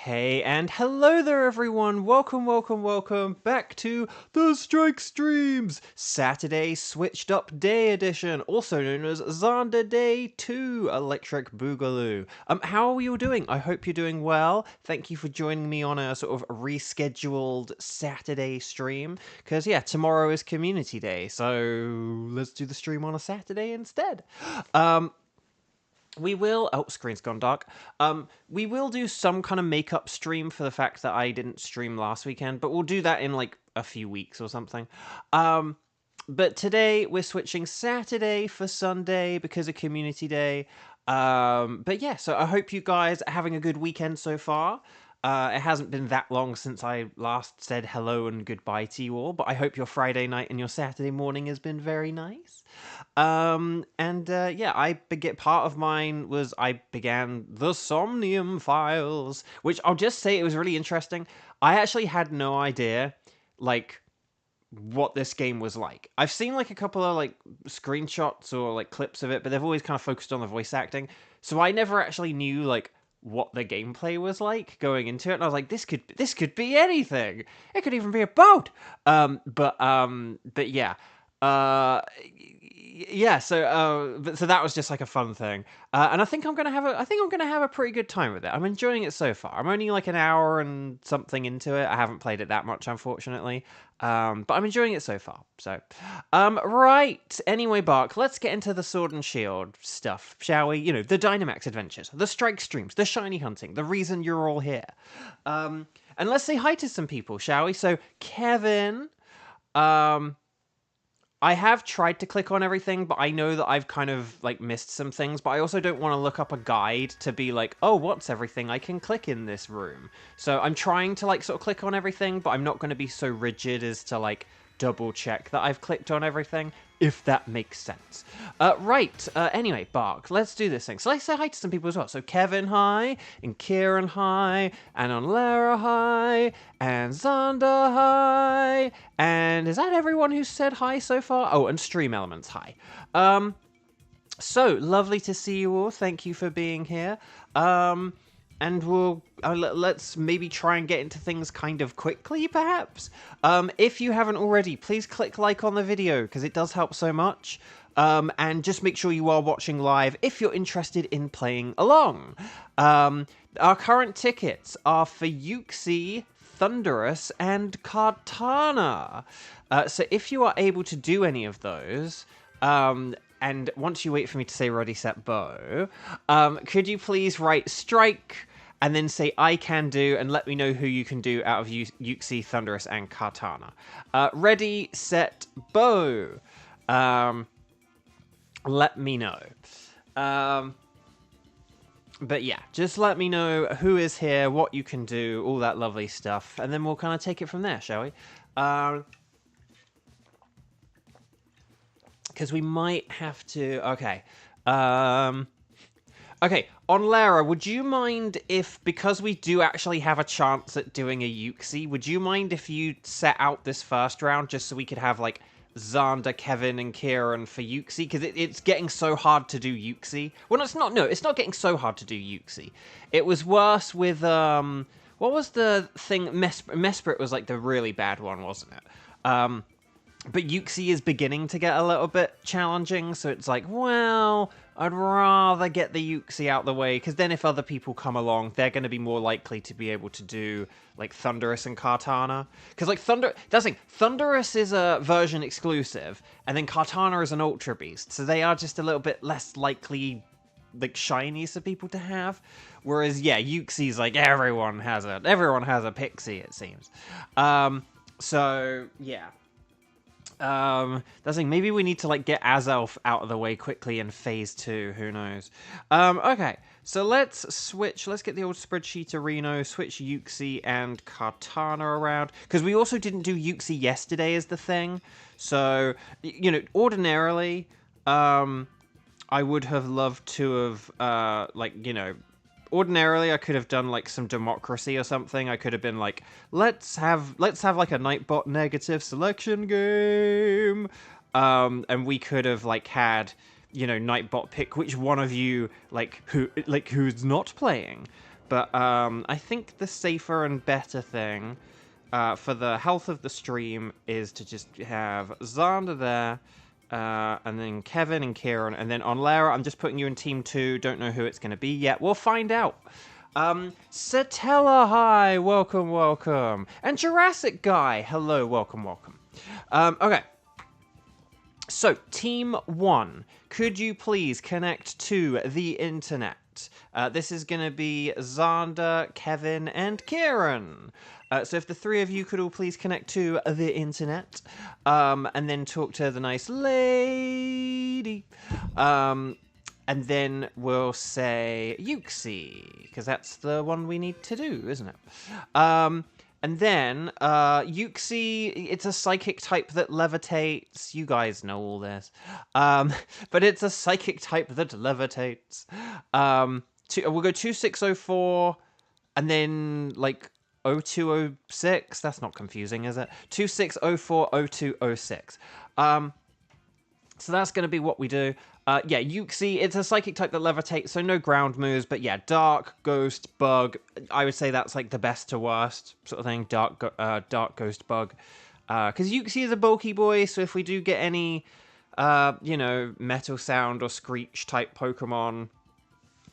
Hey and hello there everyone, welcome back to the Strike Streams Saturday Switched Up Day Edition, also known as Xander Day 2 Electric Boogaloo. How are you all doing? I hope you're doing well. Thank you for joining me on a sort of rescheduled Saturday stream, because yeah, tomorrow is Community Day, so let's do the stream on a Saturday instead. We will. Oh, screen's gone dark. We will do some kind of makeup stream for the fact that I didn't stream last weekend, but we'll do that in like a few weeks or something. But today we're switching Saturday for Sunday because of Community Day. But yeah, so I hope you guys are having a good weekend so far. It hasn't been that long since I last said hello and goodbye to you all, but I hope your Friday night and your Saturday morning has been very nice. Yeah, part of mine was I began the Somnium Files, which I'll just say it was really interesting. I actually had no idea, like, what this game was like. I've seen like a couple of like screenshots or like clips of it, but they've always kind of focused on the voice acting. So I never actually knew like what the gameplay was like going into it, and I was like, this could be anything. It could even be a boat. But yeah. Yeah, so that was just like a fun thing, and I think I'm gonna have a pretty good time with it. I'm enjoying it so far. I'm only like an hour and something into it. I haven't played it that much, unfortunately, but I'm enjoying it so far. So, right. Anyway, Bark, let's get into the Sword and Shield stuff, shall we? You know, the Dynamax Adventures, the Strike Streams, the Shiny Hunting, the reason you're all here. And let's say hi to some people, shall we? So, Kevin, I have tried to click on everything, but I know that I've kind of like missed some things, but I also don't want to look up a guide to be like, oh, what's everything I can click in this room? So I'm trying to like sort of click on everything, but I'm not going to be so rigid as to like double check that I've clicked on everything, if that makes sense. Anyway, Bark, let's do this thing. So let's say hi to some people as well. So Kevin, hi, and Kieran, hi, and Onlara, hi, and Xander, hi, and is that everyone who's said hi so far? Oh, and Stream Elements, hi. So lovely to see you all. Thank you for being here. And let's maybe try and get into things kind of quickly, perhaps. If you haven't already, please click like on the video, because it does help so much. And just make sure you are watching live if you're interested in playing along. Our current tickets are for Yuxi, Thunderous, and Kartana. So if you are able to do any of those, and once you wait for me to say ready, set, bow, could you please write strike and then say I can do, and let me know who you can do out of Yuxi, Thunderous, and Kartana. Ready, set, bow. Let me know. But yeah, just let me know who is here, what you can do, all that lovely stuff, and then we'll kind of take it from there, shall we? Because we might have to... Okay. Okay, on Lara, would you mind if, because we do actually have a chance at doing a Yuxi, would you mind if you set out this first round just so we could have, like, Xander, Kevin, and Kieran for Yuxi? Because it's getting so hard to do Yuxi. Well, it's not getting so hard to do Yuxi. It was worse with, what was the thing? Mesprit was, like, the really bad one, wasn't it? But Yuxi is beginning to get a little bit challenging, so it's like, well, I'd rather get the Yuxi out the way, because then if other people come along, they're going to be more likely to be able to do, like, Thunderous and Kartana. Because, like, Thunderous is a version exclusive, and then Kartana is an Ultra Beast, so they are just a little bit less likely, like, shinies for people to have. Whereas, yeah, Yuxi's, like, everyone has a Pixie, it seems. So, yeah. That's like, maybe we need to like get Azelf out of the way quickly in phase 2, who knows. Okay, so let's switch, let's get the old spreadsheet Reno, switch Yuxi and Kartana around, because we also didn't do Yuxi yesterday as the thing, so, you know, ordinarily, I would have loved to have, like, you know, ordinarily I could have done like some democracy or something. I could have been like, let's have like a Nightbot negative selection game. And we could have like had, you know, Nightbot pick which one of you who's not playing. But I think the safer and better thing for the health of the stream is to just have Xander there, and then Kevin and Kieran, and then on Lara, I'm just putting you in Team 2. Don't know who it's going to be yet. We'll find out. Satella, hi, welcome, welcome. And Jurassic Guy, hello, welcome, welcome. Okay. So, Team 1, could you please connect to the internet? This is going to be Xander, Kevin, and Kieran. So if the three of you could all please connect to the internet, and then talk to the nice lady. And then we'll say Yuxi, because that's the one we need to do, isn't it? And then, Yuxi, it's a psychic type that levitates. You guys know all this. But it's a psychic type that levitates. We'll go 2604, and then, like, 0206. That's not confusing, is it? 26040206. So that's going to be what we do. Yeah, Yuxi, it's a psychic type that levitates, so no ground moves, but yeah, dark, ghost, bug. I would say that's like the best to worst sort of thing, dark, ghost, bug. Because Yuxi is a bulky boy, so if we do get any, you know, metal sound or screech type Pokemon,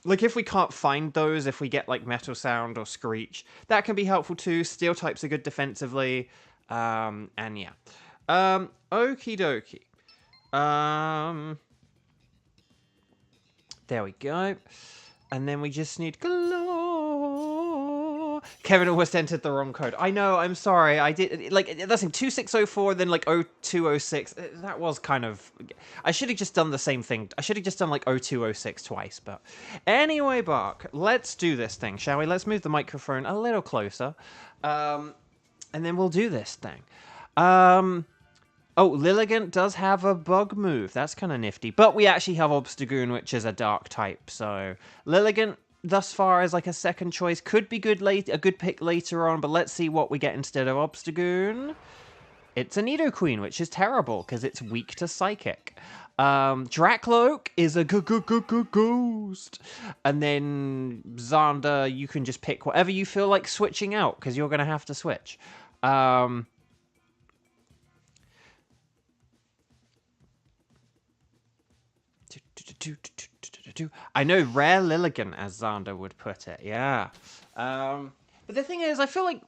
like if we can't find those, if we get like metal sound or screech, that can be helpful too. Steel types are good defensively, and yeah. Okie dokie. There we go. And then we just need glow. Kevin almost entered the wrong code. I know, I'm sorry. I did, like, that's in 2604, then like 0206. That was kind of, I should have just done the same thing. I should have just done like 0206 twice, but anyway, Bark, let's do this thing, shall we? Let's move the microphone a little closer. And then we'll do this thing. Oh, Lilligant does have a bug move. That's kind of nifty. But we actually have Obstagoon, which is a dark type. So Lilligant, thus far, is like a second choice. Could be good a good pick later on, but let's see what we get instead of Obstagoon. It's a Nidoqueen, which is terrible, because it's weak to Psychic. Dracloak is a ghost. And then Xander, you can just pick whatever you feel like switching out, because you're going to have to switch. I know, rare Lilligant, as Xander would put it. Yeah. But the thing is, I feel like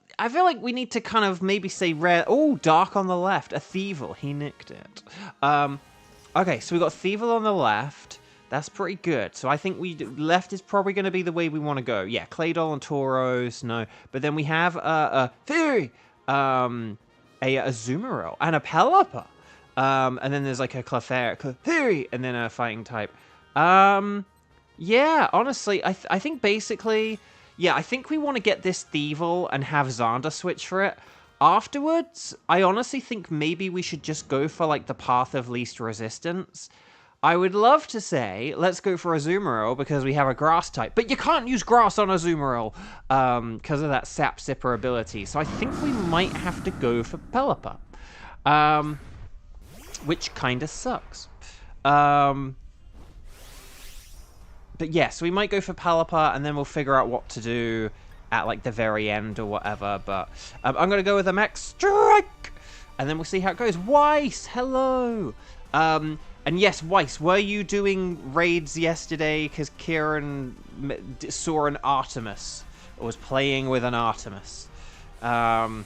we need to kind of maybe say rare. Oh, dark on the left. A Thievul. He nicked it. Okay, so we got Thievul on the left. That's pretty good. So I think left is probably going to be the way we want to go. Yeah, Claydol and Tauros. No, but then we have a Fury, a Azumarill, and a Pelipper. And then there's like a Clefairy, and then a fighting type. Yeah, honestly, I think basically, yeah, I think we want to get this Thievul and have Xander switch for it. Afterwards, I honestly think maybe we should just go for like the path of least resistance. I would love to say, let's go for Azumarill because we have a grass type, but you can't use grass on Azumarill because of that Sap Sipper ability. So I think we might have to go for Pelipper. Which kind of sucks. But yes, we might go for Pelipper, and then we'll figure out what to do at like the very end or whatever. But I'm going to go with a Max Strike, and then we'll see how it goes. Weiss, hello. And yes, Weiss, were you doing raids yesterday? Because Kieran saw an Artemis, or was playing with an Artemis. But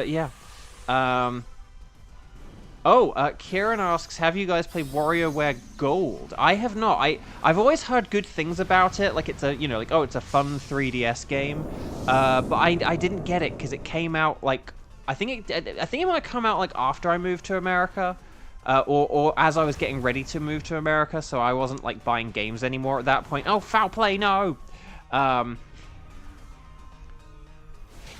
yeah. Kieran asks, have you guys played WarioWare Gold? I have not. I've always heard good things about it. Like it's a, you know, like, oh, it's a fun 3DS game. But I didn't get it because it came out like, I think it might come out like after I moved to America. Or as I was getting ready to move to America, so I wasn't like buying games anymore at that point. Oh, foul play, no.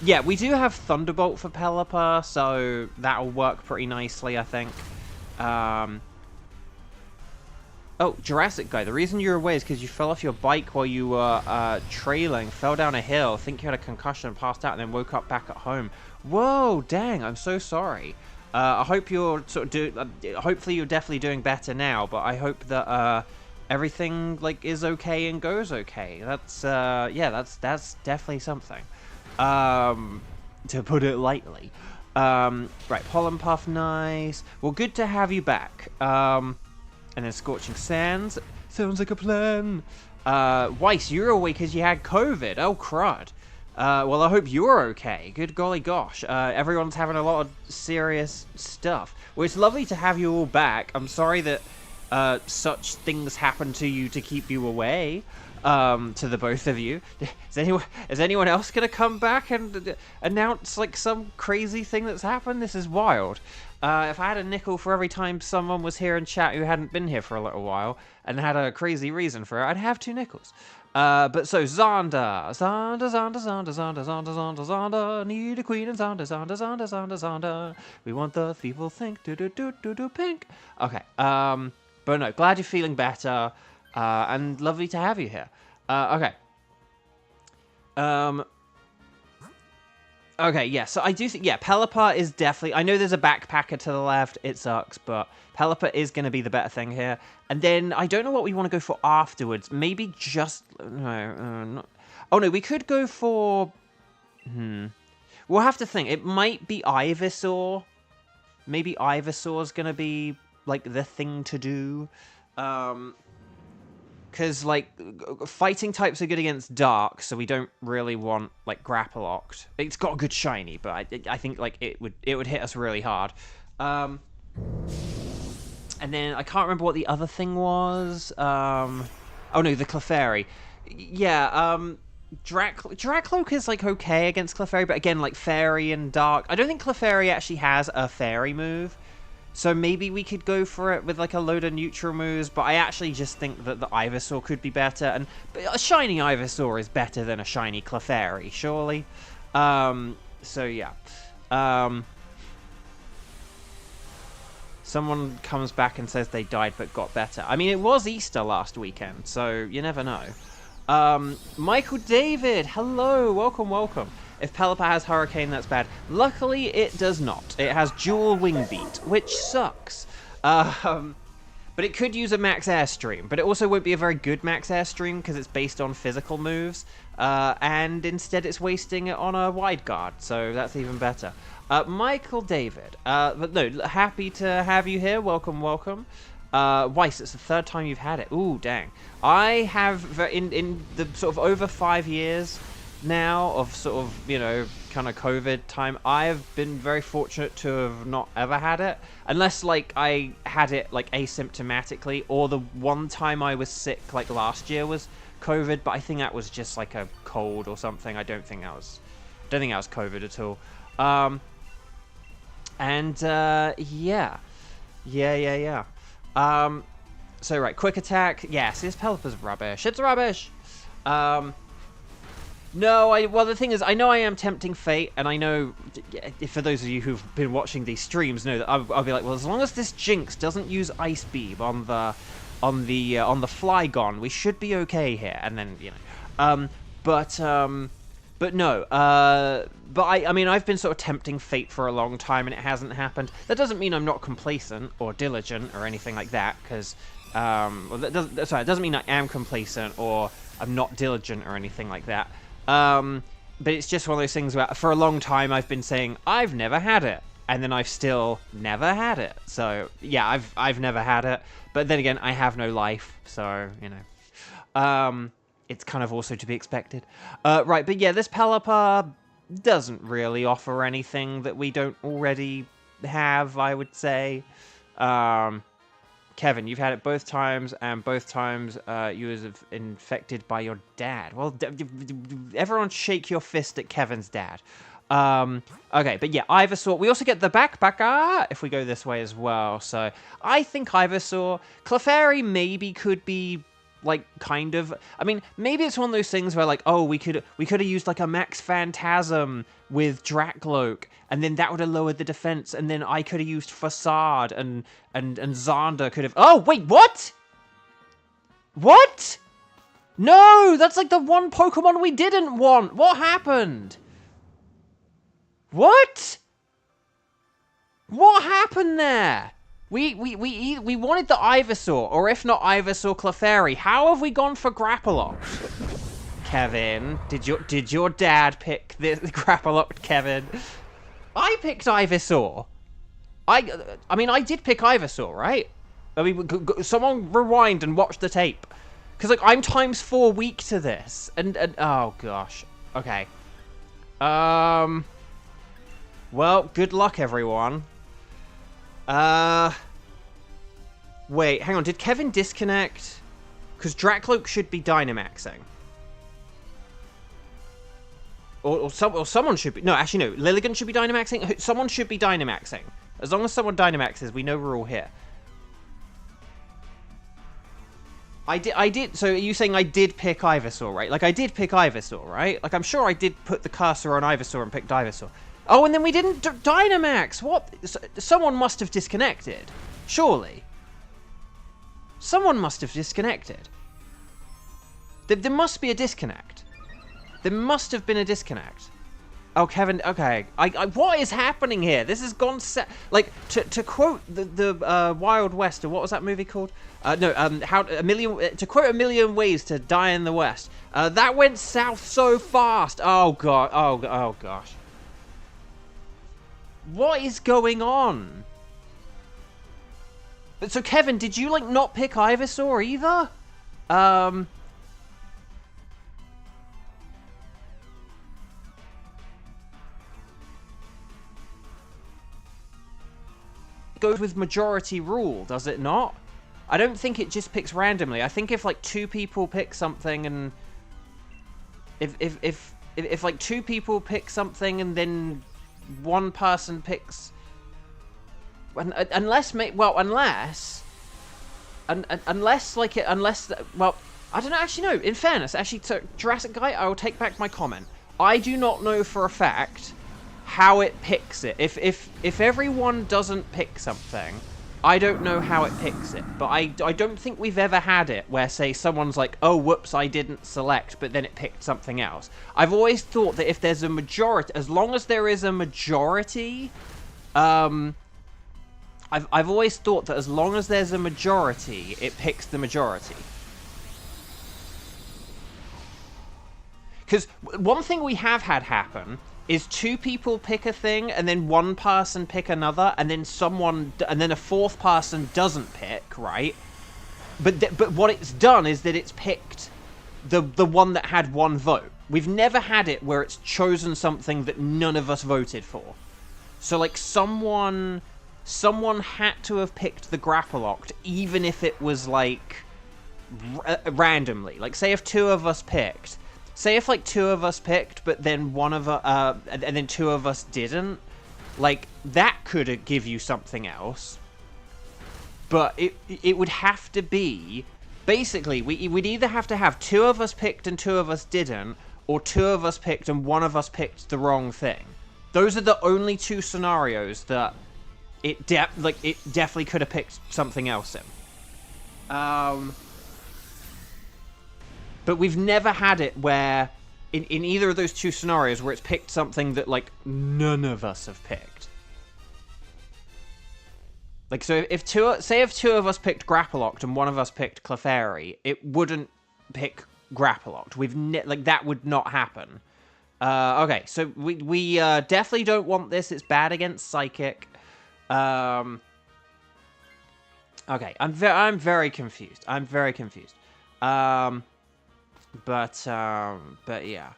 Yeah, we do have Thunderbolt for Pelipper, so that'll work pretty nicely, I think. Oh, Jurassic Guy, the reason you're away is because you fell off your bike while you were trailing, fell down a hill, think you had a concussion, passed out, and then woke up back at home. Whoa, dang, I'm so sorry. I hope you're hopefully you're definitely doing better now, but I hope that everything like is okay and goes okay. That's yeah, that's definitely something. To put it lightly. Right, Pollen Puff, nice. Well, good to have you back. And then Scorching Sands. Sounds like a plan. Weiss, you're away because you had COVID. Oh, crud. Well, I hope you're okay. Good golly gosh. Everyone's having a lot of serious stuff. Well, it's lovely to have you all back. I'm sorry that such things happen to you to keep you away. To the both of you. Is anyone else going to come back and announce like some crazy thing that's happened? This is wild. If I had a nickel for every time someone was here in chat who hadn't been here for a little while and had a crazy reason for it, I'd have 2 nickels. But so, Zonda. Need a queen and Zonda. We want the people think, do pink. Okay, but no, glad you're feeling better, and lovely to have you here. Okay. Okay, yeah, so I do think, yeah, Pelipper is definitely, I know there's a backpacker to the left, it sucks, but Pelipper is going to be the better thing here. And then, I don't know what we want to go for afterwards, maybe just, no, oh no, we could go for, we'll have to think, it might be Ivysaur, maybe Ivysaur's going to be, like, the thing to do, because, like, fighting types are good against Dark, so we don't really want, like, Grapploct. It's got a good shiny, but I think, like, it would hit us really hard. And then I can't remember what the other thing was. Oh, no, the Clefairy. Yeah, Dracloak is, like, okay against Clefairy, but again, like, Fairy and Dark. I don't think Clefairy actually has a Fairy move. So maybe we could go for it with like a load of neutral moves, but I actually just think that the Ivysaur could be better, and a shiny Ivysaur is better than a shiny Clefairy, surely. So yeah. Someone comes back and says they died but got better. I mean, it was Easter last weekend, so you never know. Michael David, hello, welcome. If Pelipper has Hurricane, that's bad. Luckily, it does not. It has dual Wing Beat, which sucks. But it could use a Max Airstream, but it also won't be a very good Max Airstream because it's based on physical moves, and instead it's wasting it on a Wide Guard, so that's even better. Michael David, but no, happy to have you here. Welcome. Weiss, it's the 3rd time you've had it. Ooh, dang. I have, in the sort of over 5 years now of sort of, you know, kind of COVID time, I've been very fortunate to have not ever had it, unless like I had it like asymptomatically, or the one time I was sick like last year was COVID, but I think that was just like a cold or something. I don't think that was COVID at all. Yeah. So right, quick attack. Yes, this Pelipper's rubbish. It's rubbish. No, well, the thing is, I know I am tempting fate, and I know, for those of you who've been watching these streams, know that I'll be like, well, as long as this Jinx doesn't use Ice Beam on the Flygon, we should be okay here. And then, you know, but no, but I mean, I've been sort of tempting fate for a long time, and it hasn't happened. That doesn't mean I'm not complacent or diligent or anything like that, because, well, it doesn't mean I am complacent or I'm not diligent or anything like that. But it's just one of those things where for a long time I've been saying I've never had it, and then I've still never had it. So yeah, I've never had it, but then again, I have no life, so you know, it's kind of also to be expected. Right, but yeah, this Pelipper doesn't really offer anything that we don't already have, I would say. Kevin, you've had it both times, and both times you was infected by your dad. Well, everyone shake your fist at Kevin's dad. Okay, but yeah, Ivysaur. We also get the backpacker if we go this way as well. So I think Ivysaur. Clefairy maybe could be like kind of. I mean, maybe it's one of those things where like, oh, we could have used like a Max Phantasm with Dracloak, and then that would have lowered the defense, and then I could have used Facade, and Zonda could have. Oh wait, what? What? No, that's like the one Pokemon we didn't want. What happened? What? What happened there? We wanted the Ivysaur, or if not Ivysaur, Clefairy. How have we gone for Grapploct? Kevin, did your dad pick the Grapploct, Kevin? I picked Ivysaur. I mean, I did pick Ivysaur, right? I mean, someone rewind and watch the tape. Because, like, I'm ×4 weak to this. And oh, gosh. Okay. Well, good luck, everyone. Wait, hang on. Did Kevin disconnect? Because Dracloak should be Dynamaxing. Or someone should be... No, actually, no. Lilligant should be Dynamaxing. Someone should be Dynamaxing. As long as someone Dynamaxes, we know we're all here. I did. So are you saying I did pick Ivysaur, right? Like, I did pick Ivysaur, right? Like, I'm sure I did put the cursor on Ivysaur and picked Ivysaur. Oh, and then we didn't Dynamax! What? Someone must have disconnected. Surely. Someone must have disconnected. There must be a disconnect. There must have been a disconnect. Oh, Kevin, okay. What is happening here? This has gone like, to quote the Wild West, or what was that movie called? To quote A Million Ways to Die in the West. That went south so fast. Oh, God. Oh, gosh. What is going on? So, Kevin, did you, like, not pick Ivysaur either? Goes with majority rule, does it not? I don't think it just picks randomly. I think if like 2 people pick something, and if like 2 people pick something and then 1 person picks, unless I don't know. Actually, no. In fairness, actually, to Jurassic Guy, I will take back my comment. I do not know for a fact how it picks it. If everyone doesn't pick something, I don't know how it picks it. But I don't think we've ever had it where, say, someone's like, oh, whoops, I didn't select, but then it picked something else. I've always thought that if there's a majority, as long as there is a majority, I've always thought that as long as there's a majority, it picks the majority. Because one thing we have had happen is 2 people pick a thing, and then 1 person pick another, and then a 4th person doesn't pick, right? But what it's done is that it's picked the one that had 1 vote. We've never had it where it's chosen something that none of us voted for. So, like, someone had to have picked the Grapploct, even if it was, like, randomly. Like, say if 2 of us picked... Say if, like, 2 of us picked, but then and then 2 of us didn't. Like, that could give you something else. But it would have to be... Basically, we'd either have to have 2 of us picked and 2 of us didn't, or 2 of us picked and 1 of us picked the wrong thing. Those are the only 2 scenarios that it definitely could have picked something else in. But we've never had it where, in either of those 2 scenarios, where it's picked something that, like, none of us have picked. Like, so if 2 of us picked Grapploct and 1 of us picked Clefairy, it wouldn't pick Grapploct. Like, that would not happen. Okay, so we definitely don't want this. It's bad against Psychic. Okay, I'm very confused. I'm very confused. But yeah.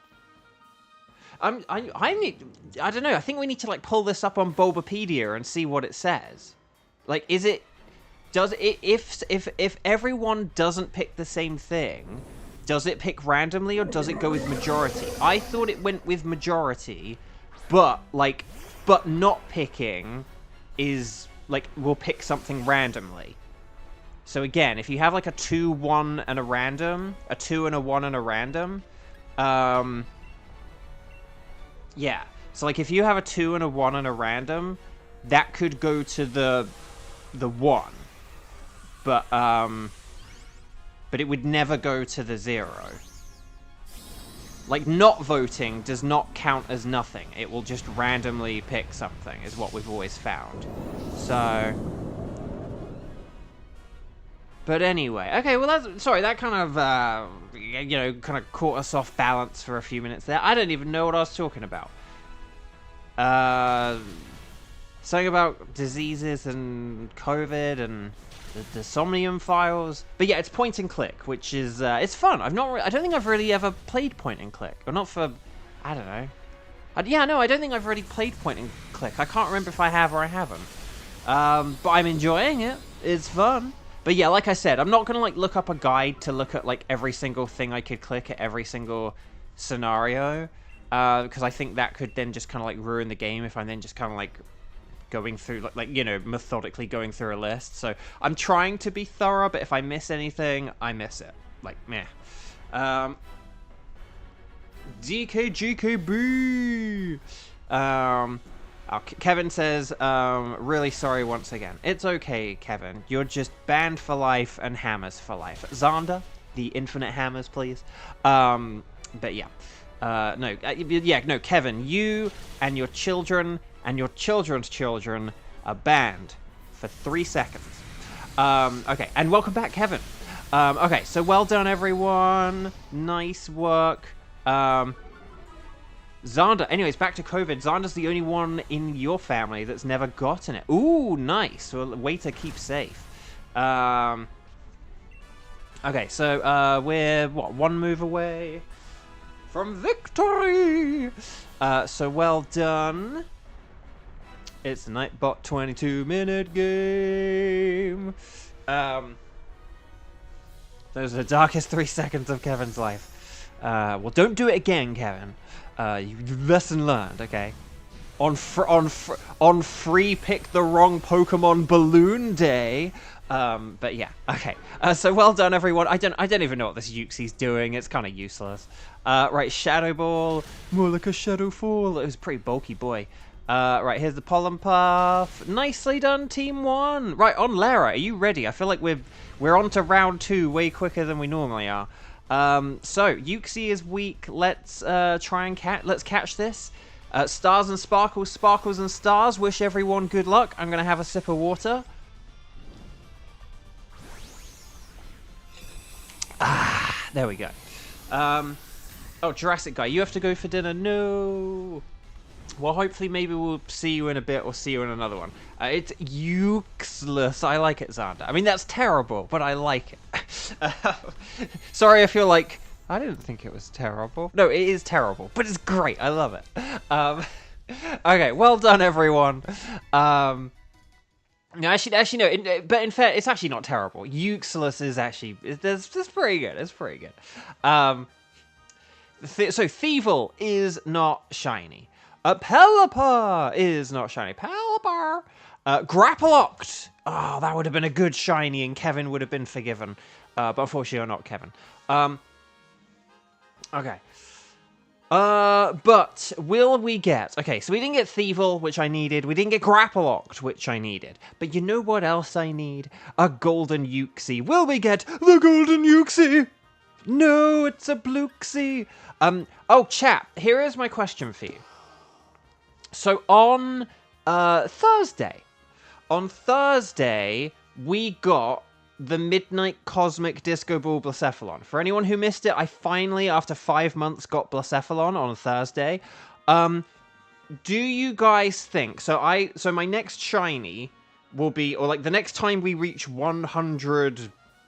I don't know. I think we need to, like, pull this up on Bulbapedia and see what it says. Like, if everyone doesn't pick the same thing, does it pick randomly or does it go with majority? I thought it went with majority, but not picking is, like, we'll pick something randomly. So again, if you have, like, a 2, 1, and a random, a 2 and a 1 and a random, yeah. So, like, if you have a 2 and a 1 and a random, that could go to the 1. But it would never go to the 0. Like, not voting does not count as nothing. It will just randomly pick something, is what we've always found. So... But anyway, okay, well, that kind of, kind of caught us off balance for a few minutes there. I don't even know what I was talking about. Something about diseases and COVID and the Somnium files. But yeah, it's point and click, which is, it's fun. I don't think I've really ever played point and click. Or not for, I don't know. I don't think I've really played point and click. I can't remember if I have or I haven't. But I'm enjoying it. It's fun. But yeah, like I said, I'm not going to like look up a guide to look at like every single thing I could click at every single scenario. Because I think that could then just kind of like ruin the game if I'm then just kind of like going through methodically going through a list. So I'm trying to be thorough, but if I miss anything, I miss it. Like, meh. DKGKB! Kevin says, really sorry once again. It's okay, Kevin. You're just banned for life and hammers for life. Xander, the infinite hammers, please. But yeah. No, Kevin, you and your children and your children's children are banned for 3 seconds. Okay, and welcome back, Kevin. Okay, so well done, everyone. Nice work. Xander, anyways, back to COVID. Xander's the only one in your family that's never gotten it. Ooh, nice. Well, way to keep safe. Okay, so we're, one move away from victory? So well done. It's a Nightbot 22-minute game. Those are the darkest 3 seconds of Kevin's life. Well, don't do it again, Kevin. Lesson learned, okay? On free pick the wrong Pokemon balloon day. But yeah, okay. So well done, everyone. I don't even know what this Uxie's doing. It's kind of useless. Right, Shadow Ball, more like a Shadow Fall. It was a pretty bulky boy. Right, here's the Pollen Puff. Nicely done, Team 1. Right, on Lara, are you ready? I feel like we're on to round 2 way quicker than we normally are. So Uxie is weak. Let's try and let's catch this. Stars and sparkles, sparkles and stars. Wish everyone good luck. I'm gonna have a sip of water. Ah, there we go. Oh, Jurassic guy, you have to go for dinner. No. Well, hopefully, maybe we'll see you in a bit or see you in another one. It's useless. I like it, Xander. I mean, that's terrible, but I like it. Sorry if you're like, I didn't think it was terrible. No, it is terrible, but it's great. I love it. Okay, well done, everyone. No, actually, no. But in fact, it's actually not terrible. Useless is actually it's pretty good. It's pretty good. So Thievul is not shiny. Pelipper is not shiny. Pelipper. Grapploct. Oh, that would have been a good shiny, and Kevin would have been forgiven. But unfortunately, you're not Kevin. Okay. But will we get... Okay, so we didn't get Thievul, which I needed. We didn't get Grapploct, which I needed. But you know what else I need? A Golden Uxie. Will we get the Golden Uxie? No, it's a Bluesky. Oh, chat, here is my question for you. So on Thursday, we got the Midnight Cosmic Disco Ball Blacephalon. For anyone who missed it, I finally, after 5 months, got Blacephalon on Thursday. Do you guys think... So my next shiny will be... Or, like, the next time we reach 100,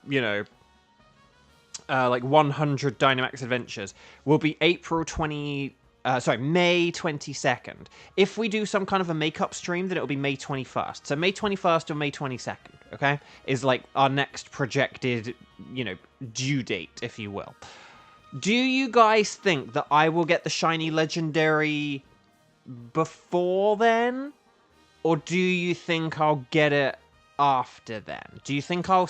you know... 100 Dynamax Adventures will be May 22nd. If we do some kind of a makeup stream, then it'll be May 21st. So May 21st or May 22nd, okay? Is like our next projected, due date, if you will. Do you guys think that I will get the shiny legendary before then? Or do you think I'll get it after then? Do you think I'll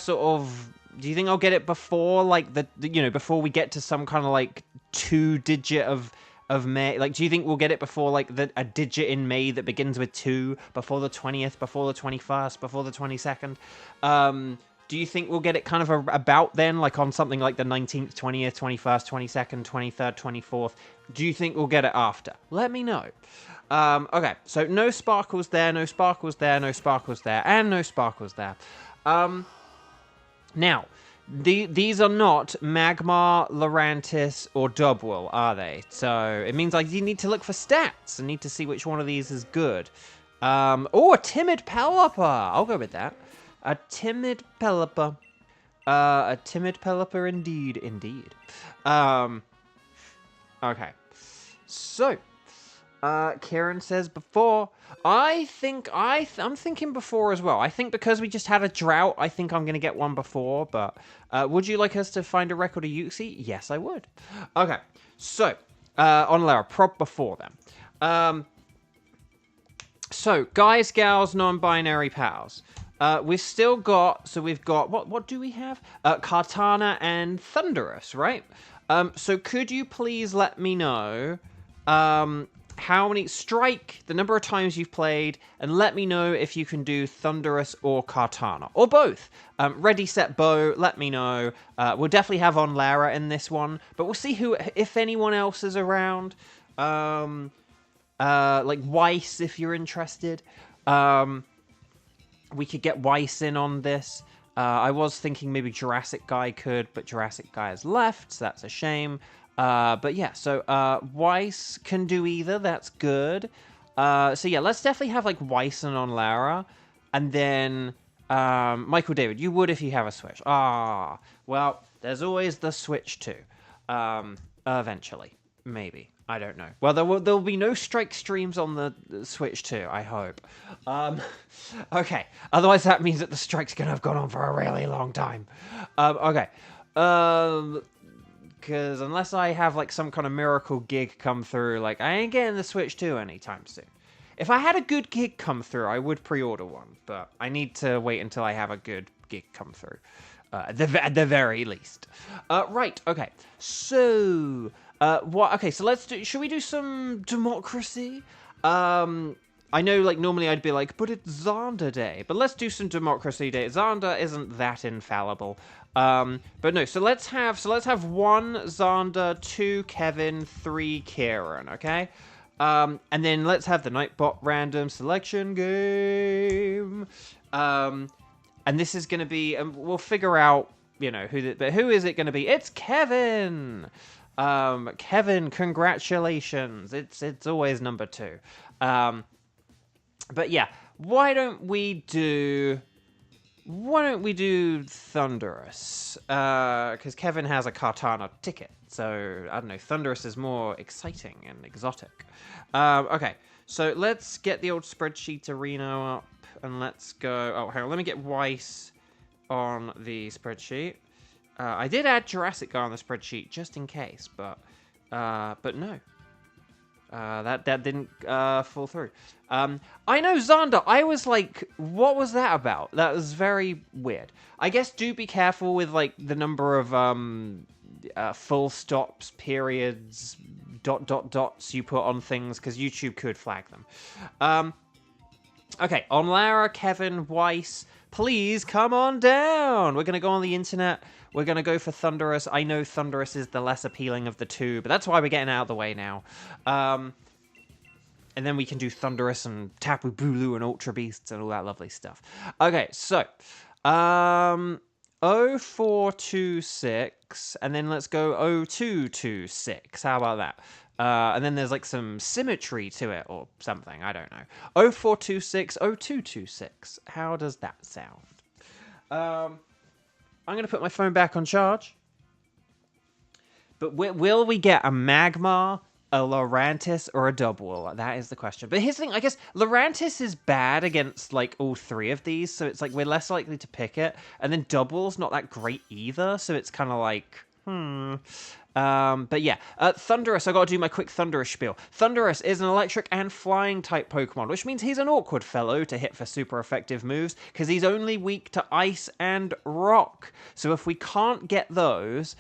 get it before, like, before we get to some kind of, like, 2-digit of May? Like, do you think we'll get it before, like, a digit in May that begins with 2, before the 20th, before the 21st, before the 22nd? Do you think we'll get it kind of about then, like, on something like the 19th, 20th, 21st, 22nd, 23rd, 24th? Do you think we'll get it after? Let me know. Okay, so no sparkles there, no sparkles there, no sparkles there, and no sparkles there. Now, these are not Magmar, Lurantis, or Dubwool, are they? So it means like you need to look for stats and need to see which one of these is good. Oh, a timid Pelipper. I'll go with that. A timid Pelipper. A timid Pelipper indeed, indeed. Okay. So, Kieran says before. I'm thinking before as well. I think because we just had a drought, I think I'm going to get one before. But would you like us to find a record of Uxie? Yes, I would. Okay. So, on Lara, prop before then. So, guys, gals, non-binary pals. We've still got, so we've got, what do we have? Kartana and Thunderous, right? So could you please let me know how many, strike the number of times you've played, and let me know if you can do Thunderous or Kartana, or both. Ready, set, bow, let me know. We'll definitely have on Lara in this one, but we'll see who, if anyone else is around. Like Weiss, if you're interested. We could get Weiss in on this. I was thinking maybe Jurassic Guy could, but Jurassic Guy has left, so that's a shame. But yeah, so Weiss can do either. That's good. So yeah, let's definitely have like Weiss and on Lara. And then Michael David, you would if you have a Switch. Ah, well, there's always the Switch too. Eventually. Maybe. I don't know. Well, there'll be no strike streams on the Switch too, I hope. Okay. Otherwise, that means that the strike's gonna have gone on for a really long time. Okay. Because unless I have like some kind of miracle gig come through, like I ain't getting the Switch 2 anytime soon. If I had a good gig come through, I would pre-order one, but I need to wait until I have a good gig come through. At the very least. Right, okay. So, what? Okay, so let's do. Should we do some democracy? I know, like, normally I'd be like, but it's Xander Day. But let's do some democracy day. Xander isn't that infallible. But no, so let's have one Xander, two Kevin, three Kieran, okay? And then let's have the Nightbot random selection game. And this is going to be, we'll figure out, you know, but who is it going to be? It's Kevin! Kevin, congratulations. It's always number 2. But yeah, why don't we do Thunderous? Because Kevin has a Kartana ticket. So, I don't know, Thunderous is more exciting and exotic. Okay, so let's get the old spreadsheet arena up. And let's go... Oh, hang on. Let me get Weiss on the spreadsheet. I did add Jurassic Guy on the spreadsheet just in case, but no. That didn't fall through. I know, Xander. I was like, what was that about? That was very weird. I guess do be careful with, like, the number of full stops, periods, dots you put on things, because YouTube could flag them. Okay, on Lara, Kevin, Weiss, please come on down. We're going to go on the internet. We're going to go for Thunderous. I know Thunderous is the less appealing of the two, but that's why we're getting out of the way now. And then we can do Thunderous and Tapu Bulu and Ultra Beasts and all that lovely stuff. Okay, so 0426, and then let's go 0226. How about that? And then there's like some symmetry to it or something. I don't know. 0426, 0226. How does that sound? I'm going to put my phone back on charge. But will we get a Magmar, a Lurantis, or a Dubwool? That is the question. But here's the thing. I guess Lurantis is bad against like all 3 of these. So it's like we're less likely to pick it. And then Dubwool's not that great either. So it's kind of like, but yeah, Thunderous, I gotta do my quick Thunderous spiel. Thunderous is an electric and flying type Pokemon, which means he's an awkward fellow to hit for super effective moves, because he's only weak to ice and rock. So if we can't get those,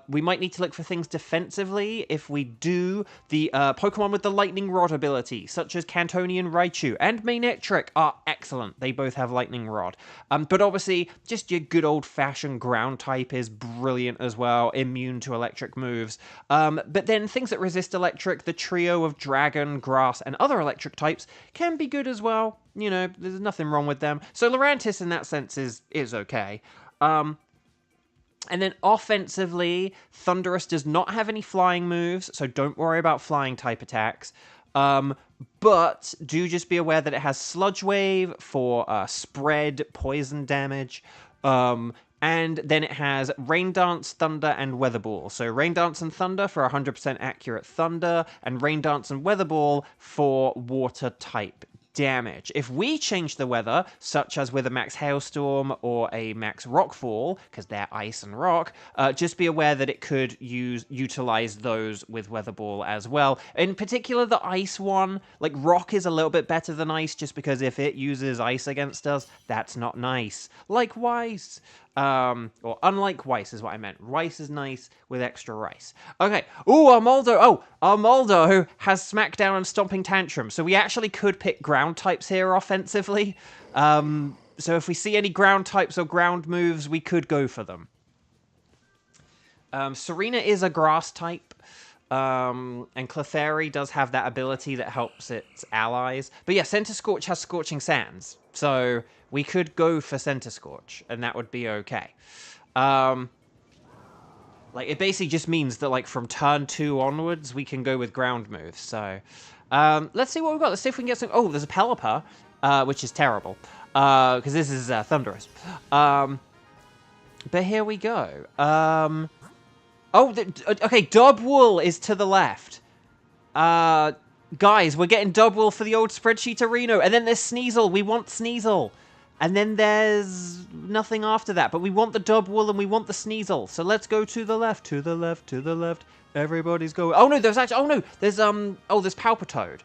we might need to look for things defensively. If we do, the Pokemon with the Lightning Rod ability, such as Cantonian Raichu and Manectric, are excellent. They both have Lightning Rod. But obviously, just your good old-fashioned ground type is brilliant as well, immune to electric moves. But then things that resist electric, the trio of Dragon, Grass, and other electric types can be good as well. You know, there's nothing wrong with them. So Lurantis in that sense is okay. And then offensively, Thunderous does not have any flying moves, so don't worry about flying type attacks. But do just be aware that it has Sludge Wave for spread poison damage. And then it has Rain Dance, Thunder, and Weather Ball. So Rain Dance and Thunder for 100% accurate Thunder, and Rain Dance and Weather Ball for water type damage. If we change the weather, such as with a max hailstorm or a max rockfall, because they're ice and rock, just be aware that it could utilize those with weather ball as well. In particular, the ice one, like rock is a little bit better than ice, just because if it uses ice against us, that's not nice. Like Weiss. Or unlike Weiss is what I meant. Rice is nice with extra rice. Okay. Ooh, Armaldo. Oh, Armaldo has Smackdown and Stomping Tantrum. So we actually could pick ground types here offensively. So if we see any ground types or ground moves, we could go for them. Serena is a grass type. And Clefairy does have that ability that helps its allies. But yeah, Center Scorch has Scorching Sands. So we could go for Center Scorch, and that would be okay. Like, it basically just means that, like, from turn 2 onwards, we can go with ground moves. So, let's see what we've got. Let's see if we can get some... Oh, there's a Pelipper, which is terrible, because this is Thunderous. But here we go. Okay, Dubwool is to the left. Guys, we're getting Dubwool for the old spreadsheet arena. And then there's Sneasel. We want Sneasel. And then there's nothing after that. But we want the Dubwool and we want the Sneasel. So let's go to the left, to the left, to the left. Everybody's going. Oh, no, there's actually... Oh, no, there's, there's Palpitoad.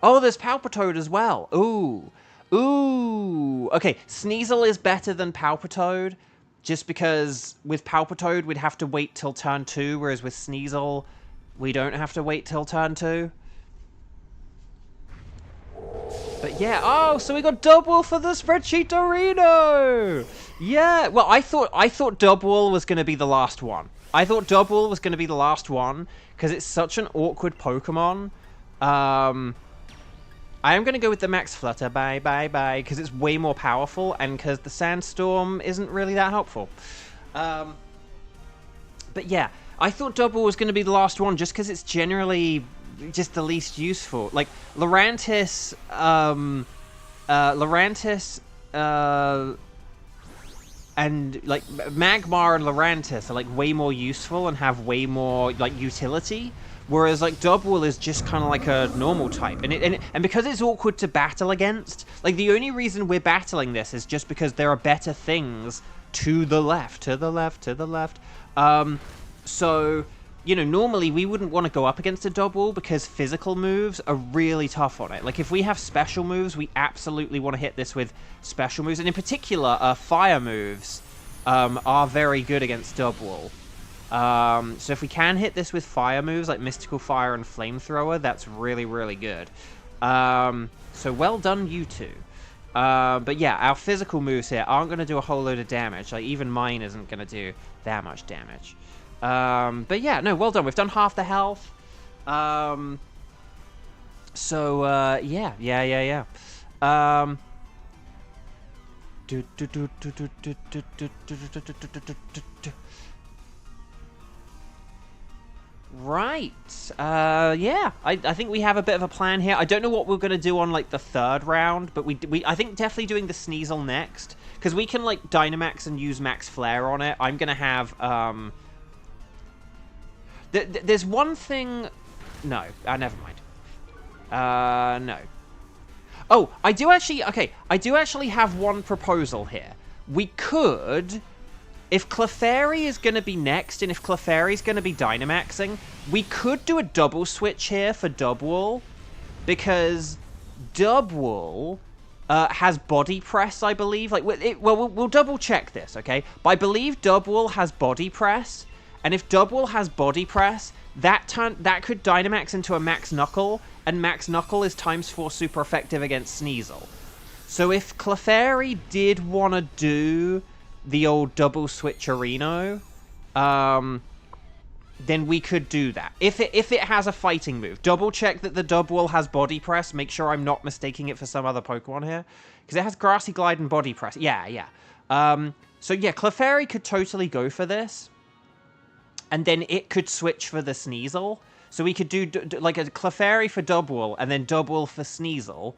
Oh, there's Palpitoad as well. Ooh. Ooh. Okay, Sneasel is better than Palpitoad. Just because with Palpitoad, we'd have to wait till turn 2, whereas with Sneasel, we don't have to wait till turn 2. But yeah, oh, so we got Dubwool for the spreadsheet arena! Yeah, well, I thought Dubwool was going to be the last one. I thought Dubwool was going to be the last one, because it's such an awkward Pokemon. I am going to go with the Max Flutter, bye, because it's way more powerful, and because the Sandstorm isn't really that helpful. But yeah, I thought Dubwool was going to be the last one, just because it's generally just the least useful. Like, Lurantis, and, like, Magmar and Lurantis are, like, way more useful and have way more, like, utility. Whereas, like, Dubwool is just kind of like a normal type. And because it's awkward to battle against, like, the only reason we're battling this is just because there are better things to the left, to the left, to the left. So, you know, normally we wouldn't want to go up against a Dubwool because physical moves are really tough on it. Like, if we have special moves, we absolutely want to hit this with special moves. And in particular, fire moves are very good against Dubwool. So if we can hit this with fire moves, like Mystical Fire and Flamethrower, that's really, really good. So well done, you two. But yeah, our physical moves here aren't going to do a whole load of damage. Like, even mine isn't going to do that much damage. But yeah, no, well done. We've done half the health. Yeah. Right. Yeah. I think we have a bit of a plan here. I don't know what we're going to do on, like, the third round, but I think definitely doing the Sneasel next, because we can, like, Dynamax and use Max Flare on it. I'm going to have, there's one thing... No. Never mind. No. Oh, I do actually... Okay, I do actually have one proposal here. We could... If Clefairy is going to be next, and if Clefairy is going to be Dynamaxing, we could do a double switch here for Dubwool, because Dubwool has Body Press, I believe. Like, we'll double check this, okay? But I believe Dubwool has Body Press, and if Dubwool has Body Press, that could Dynamax into a Max Knuckle, and Max Knuckle is ×4 super effective against Sneasel. So if Clefairy did want to do the old double switcherino, then we could do that. If it has a fighting move. Double check that the Dubwool has Body Press. Make sure I'm not mistaking it for some other Pokemon here. Because it has Grassy Glide and Body Press. Yeah. So yeah, Clefairy could totally go for this. And then it could switch for the Sneasel. So we could do like a Clefairy for Dubwool and then Dubwool for Sneasel.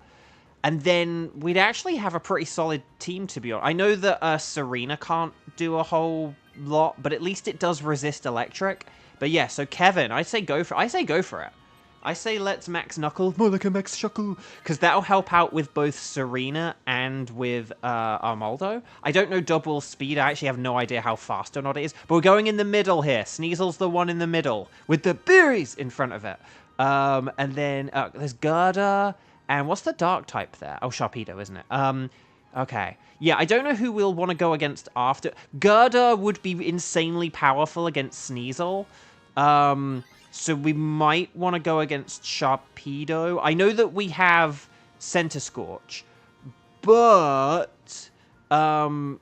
And then we'd actually have a pretty solid team, to be honest. I know that Serena can't do a whole lot, but at least it does resist electric. But yeah, so Kevin, I say go for it. I say let's max Knuckle, more like a max Shuckle, because that'll help out with both Serena and with Armaldo. I don't know Dubwool's speed. I actually have no idea how fast or not it is. But we're going in the middle here. Sneasel's the one in the middle with the berries in front of it. And then there's Gerda. And what's the dark type there? Oh, Sharpedo, isn't it? Okay. Yeah, I don't know who we'll want to go against after. Gerda would be insanely powerful against Sneasel. So we might want to go against Sharpedo. I know that we have Center Scorch, but the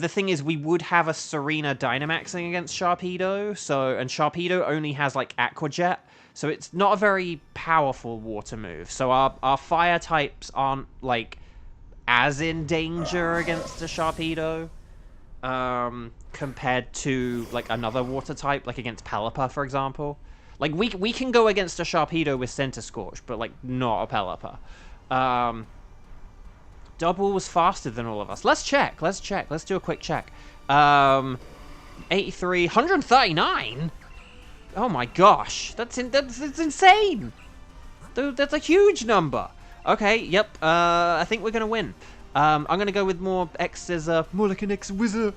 thing is, we would have a Serena Dynamaxing against Sharpedo. And Sharpedo only has like Aqua Jet, so it's not a very powerful water move. So our fire types aren't like as in danger against a Sharpedo. Compared to like another water type, like against Pelipper, for example. Like we can go against a Sharpedo with Center Scorch, but like not a Pelipper. Dubwool was faster than all of us. Let's check. Let's do a quick check. 83, 139. Oh my gosh, that's insane. Dude, that's a huge number. Okay, yep. I think we're gonna win. I'm gonna go with more X Scissor, more like an X Wizard.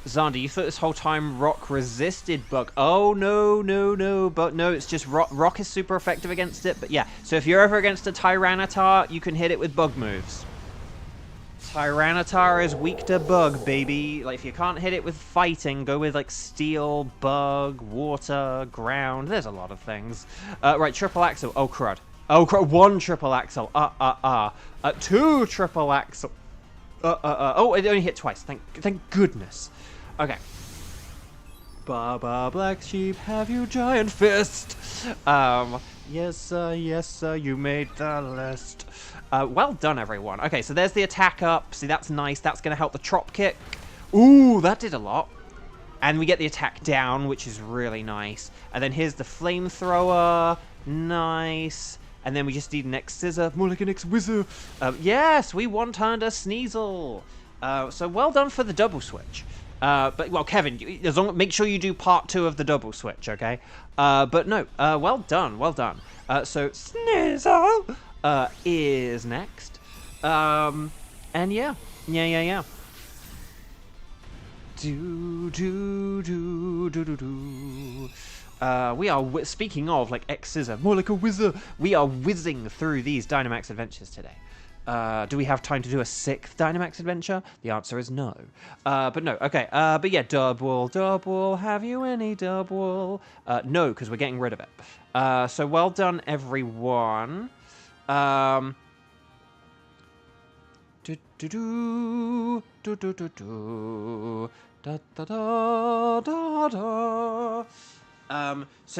Xander, you thought this whole time Rock resisted Bug. Oh, no. But no, it's just Rock is super effective against it. But yeah, so if you're ever against a Tyranitar, you can hit it with Bug moves. Tyranitar is weak to Bug, baby. Like, if you can't hit it with fighting, go with, like, Steel, Bug, Water, Ground. There's a lot of things. Right, Triple Axel. Oh, crud. Oh, crud. 1 Triple Axel. 2 Triple Axel. Oh, it only hit twice. Thank goodness. Okay. Baba Black Sheep, have you giant fist? Yes, sir, you made the list. Well done, everyone. Okay, so there's the attack up. See, that's nice. That's going to help the Trop Kick. Ooh, that did a lot. And we get the attack down, which is really nice. And then here's the Flamethrower. Nice. And then we just need an X-Scissor. More like an X-Wizard. Yes, we one-turned a Sneasel. So well done for the double switch. But, well, Kevin, make sure you do part 2 of the double switch, okay? But no, well done. So Sneasel is next. And yeah. We are, speaking of, like, X-Scissor, more like a wizard, we are whizzing through these Dynamax Adventures today. Do we have time to do a 6th Dynamax Adventure? The answer is no. But no, okay. But yeah, Dubwool, have you any Dubwool? No, because we're getting rid of it. So well done, everyone. So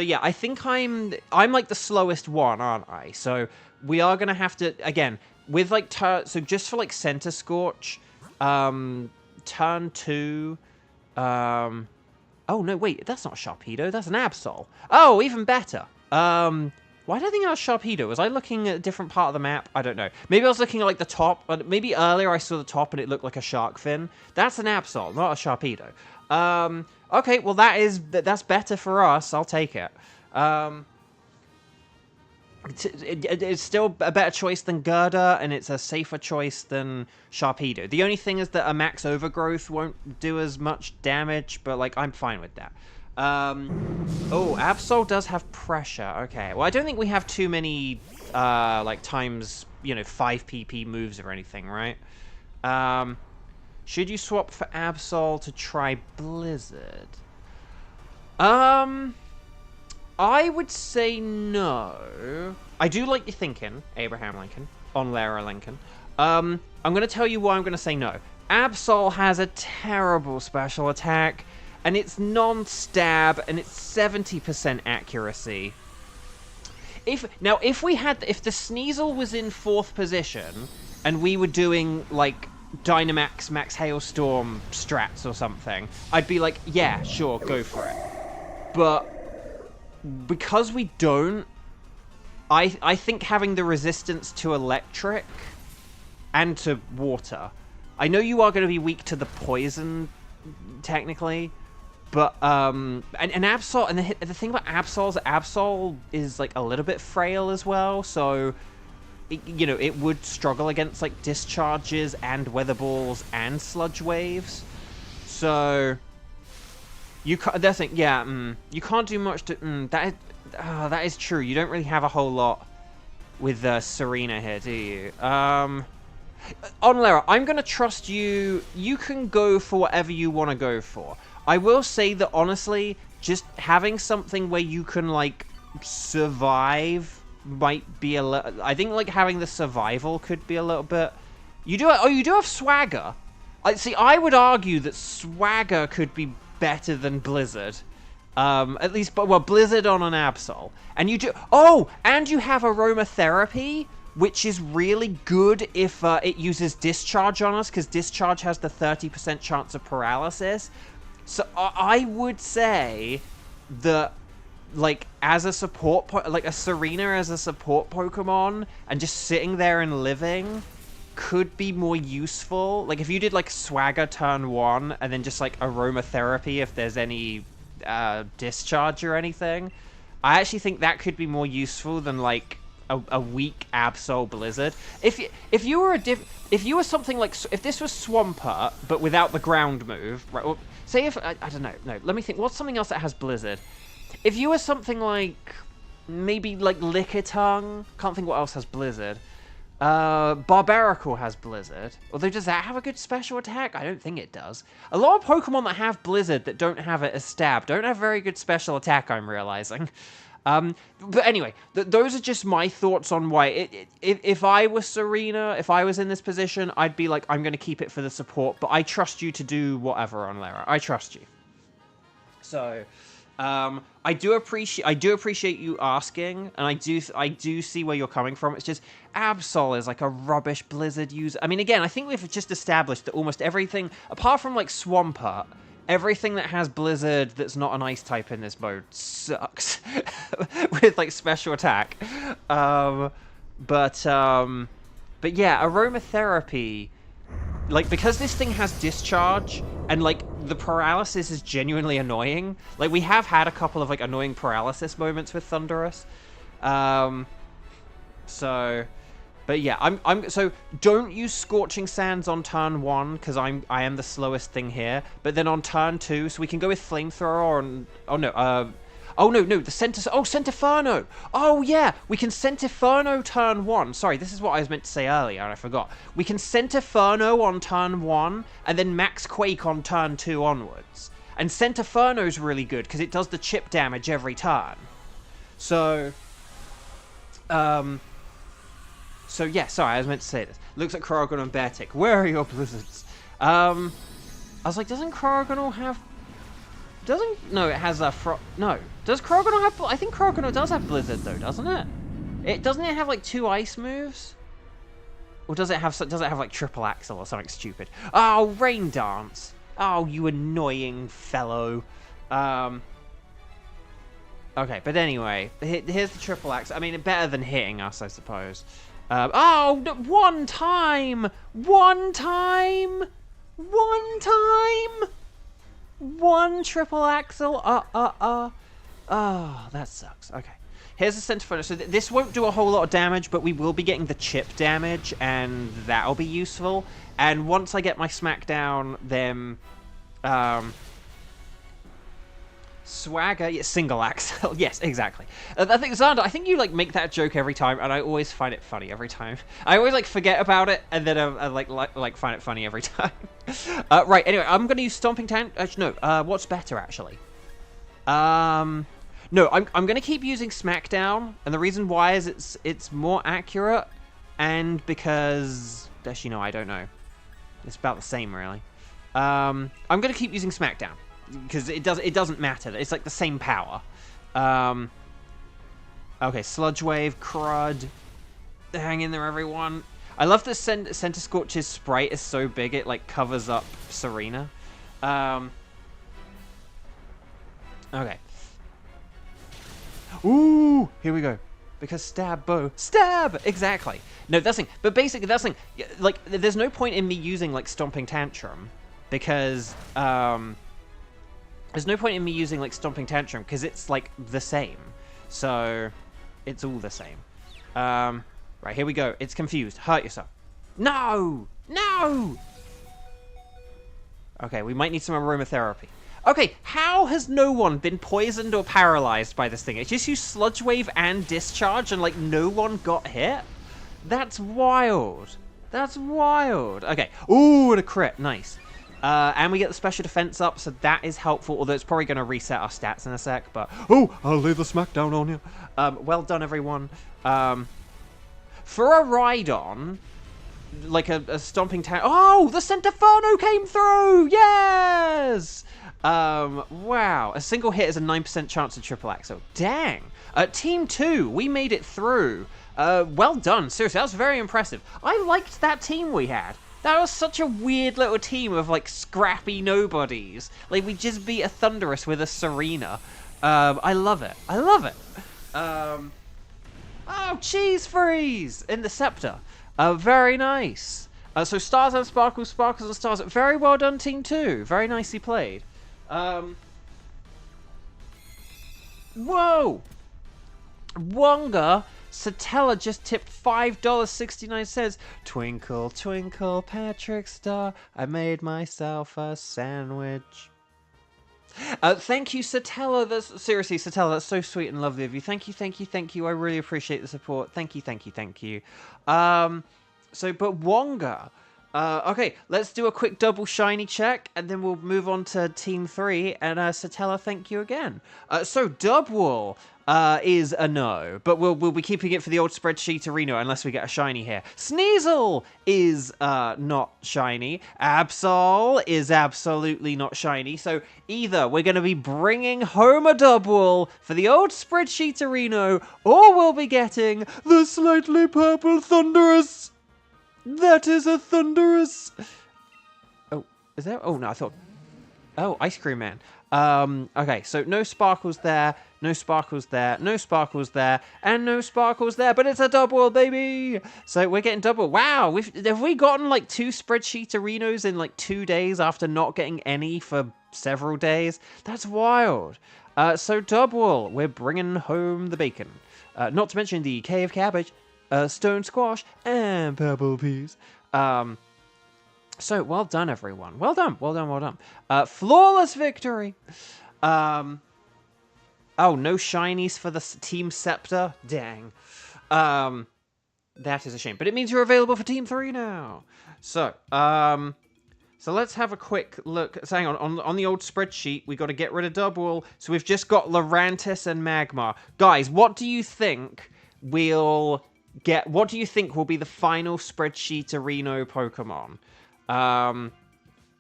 yeah, I think I'm like the slowest one, aren't I? So we are gonna have to, again, with like so just for like Center Scorch, turn 2. Oh no, wait, that's not a Sharpedo, that's an Absol. Oh, even better. Why did I think I was Sharpedo? Was I looking at a different part of the map? I don't know. Maybe I was looking at like the top, but maybe earlier I saw the top and it looked like a shark fin. That's an Absol, not a Sharpedo. Okay, well that's better for us. I'll take it. It's still a better choice than Gerda, and it's a safer choice than Sharpedo. The only thing is that a max overgrowth won't do as much damage, but like I'm fine with that. Oh, Absol does have pressure. Okay, well I don't think we have too many like times 5 PP moves or anything, right? Should you swap for Absol to try Blizzard? I would say no. I do like your thinking, Abraham Lincoln, on Lara Lincoln. I'm going to tell you why I'm going to say no. Absol has a terrible special attack, and it's non-stab, and it's 70% accuracy. if the Sneasel was in 4th position and we were doing like Dynamax Max Hailstorm strats or something, I'd be like, yeah, sure, go for it. But because we don't, I think having the resistance to electric and to water. I know you are going to be weak to the poison, technically, but and Absol, and the thing about Absol is that Absol is like a little bit frail as well, so you know, it would struggle against like discharges and weather balls and sludge waves. So you can't. That's it. Yeah, you can't do much to. That is true. You don't really have a whole lot with Serena here, do you? Onlera, I'm gonna trust you. You can go for whatever you want to go for. I will say that honestly, just having something where you can like survive might be a little. I think like having the survival could be a little bit. You do. Oh, you do have Swagger. See, I would argue that Swagger could be better than Blizzard. At least, well, Blizzard on an Absol. And you do. Oh, and you have Aromatherapy, which is really good if it uses Discharge on us, because Discharge has the 30% chance of paralysis. So I would say that, like, as a support, like a Serena as a support Pokemon, and just sitting there and living could be more useful. Like, if you did, like, Swagger turn 1, and then just, like, Aromatherapy if there's any Discharge or anything, I actually think that could be more useful than, like, a weak Absol Blizzard. If you were something like, if this was Swampert but without the ground move, right? Well, say if I don't know. No, let me think. What's something else that has Blizzard? If you were something like maybe like Lickitung, can't think what else has Blizzard. Barbaracle has Blizzard. Although, does that have a good special attack? I don't think it does. A lot of Pokemon that have Blizzard that don't have it as Stab don't have very good special attack, I'm realizing. But anyway, those are just my thoughts on why. If I was Serena, if I was in this position, I'd be like, I'm going to keep it for the support, but I trust you to do whatever on Lara. I trust you. So, I do appreciate you asking, and I do see where you're coming from. It's just Absol is like a rubbish Blizzard user. I mean, again, I think we've just established that almost everything, apart from like Swampert, everything that has Blizzard that's not an ice type in this mode sucks with like special attack. But yeah, Aromatherapy, like, because this thing has Discharge and like the paralysis is genuinely annoying. Like, we have had a couple of like annoying paralysis moments with Thundurus. But yeah, so don't use Scorching Sands on turn 1 because I am the slowest thing here. But then on turn 2, so we can go with Flamethrower on. The Centinferno. Oh yeah, we can Centinferno turn 1. Sorry, this is what I was meant to say earlier and I forgot. We can Centinferno on turn 1 and then Max Quake on turn 2 onwards. And Centinferno's really good because it does the chip damage every turn. So yeah, sorry, I was meant to say this. Looks at Corrigan and Beartic. Where are your Blizzards? I was like, doesn't Corrigan have... No, it has a... No. Does Corrigan have... I think Corrigan does have Blizzard, though, doesn't it? Doesn't it have, like, 2 ice moves? Or does it have like, Triple Axle or something stupid? Oh, Rain Dance. Oh, you annoying fellow. Okay, but anyway, here's the Triple Axle. I mean, better than hitting us, I suppose. One time! One Triple Axle! Oh, that sucks. Okay. Here's the Centinferno. So this won't do a whole lot of damage, but we will be getting the chip damage, and that'll be useful. And once I get my Smackdown, then... Swagger, yeah, Single Axle. Yes, exactly. I think, Xander, I think you, like, make that joke every time, and I always find it funny every time. I always, like, forget about it, and then I like find it funny every time. Right, anyway, I'm going to use Stomping Tantrum. Actually, no, what's better, actually? No, I'm going to keep using Smackdown, and the reason why is it's more accurate, and because... Actually, no, I don't know. It's about the same, really. I'm going to keep using Smackdown. Because it doesn't matter. It's like the same power. Okay, Sludge Wave, Crud. Hang in there, everyone. I love that Center Scorch's sprite is so big it, like, covers up Serena. Okay. Ooh, here we go. Because stab, Bo. Stab! Exactly. No, that's the thing. But basically, that's the thing. Like, there's no point in me using, like, Stomping Tantrum. Because, there's no point in me using, like, Stomping Tantrum. Because it's, like, the same. So, it's all the same. Right, here we go. It's confused. Hurt yourself. No! No! Okay, we might need some aromatherapy. Okay, how has no one been poisoned or paralyzed by this thing? It just used Sludge Wave and Discharge and, like, no one got hit? That's wild. That's wild. Okay. Ooh, and a crit. Nice. And we get the special defense up, so that is helpful, although it's probably going to reset our stats in a sec, but... Oh, I'll lay the smackdown on you. Well done, everyone. For a Rhydon... Like a stomping town. Oh, the Centinferno came through! Yes! Wow. A single hit is a 9% chance of triple axle. Dang. Team 2, we made it through. Well done. Seriously, that was very impressive. I liked that team we had. That was such a weird little team of, like, scrappy nobodies. Like, we just beat a Thunderous with a Serena. I love it. I love it. Oh, Cheese Freeze in the Scepter. Very nice. So stars and sparkles, sparkles and stars. Very well done, Team 2. Very nicely played. Whoa! Wonga Satella just tipped $5.69. Twinkle, twinkle, Patrick Star. I made myself a sandwich. Thank you, Satella. That's seriously, Satella. That's so sweet and lovely of you. Thank you, thank you, thank you. I really appreciate the support. Thank you, thank you, thank you. But Wonga. Okay, let's do a quick double shiny check, and then we'll move on to Team 3. And Satella, thank you again. So Dubwool is a no, but we'll be keeping it for the old spreadsheet arena unless we get a shiny here. Sneasel is not shiny. Absol is absolutely not shiny. So either we're going to be bringing home a Dubwool for the old spreadsheet arena, or we'll be getting the slightly purple Thunderous. That is a Thunderous. Oh, is there? Oh, no, I thought... Oh, Ice Cream Man. Okay, so no sparkles there, no sparkles there, no sparkles there, and no sparkles there, but it's a Dubwool, baby! So we're getting Dubwool. Wow, have we gotten, like, 2 spreadsheet arenas in, like, 2 days after not getting any for several days? That's wild. So Dubwool, we're bringing home the bacon. Not to mention the cave cabbage, stone squash, and purple peas. So, well done, everyone. Well done, well done, well done. Flawless victory! Oh, no shinies for the Team Scepter? Dang. That is a shame. But it means you're available for Team 3 now. So let's have a quick look. So hang on the old spreadsheet, we got to get rid of Dubwool. So we've just got Lurantis and Magmar. Guys, what do you think we'll get? What do you think will be the final spreadsheet arena Pokemon?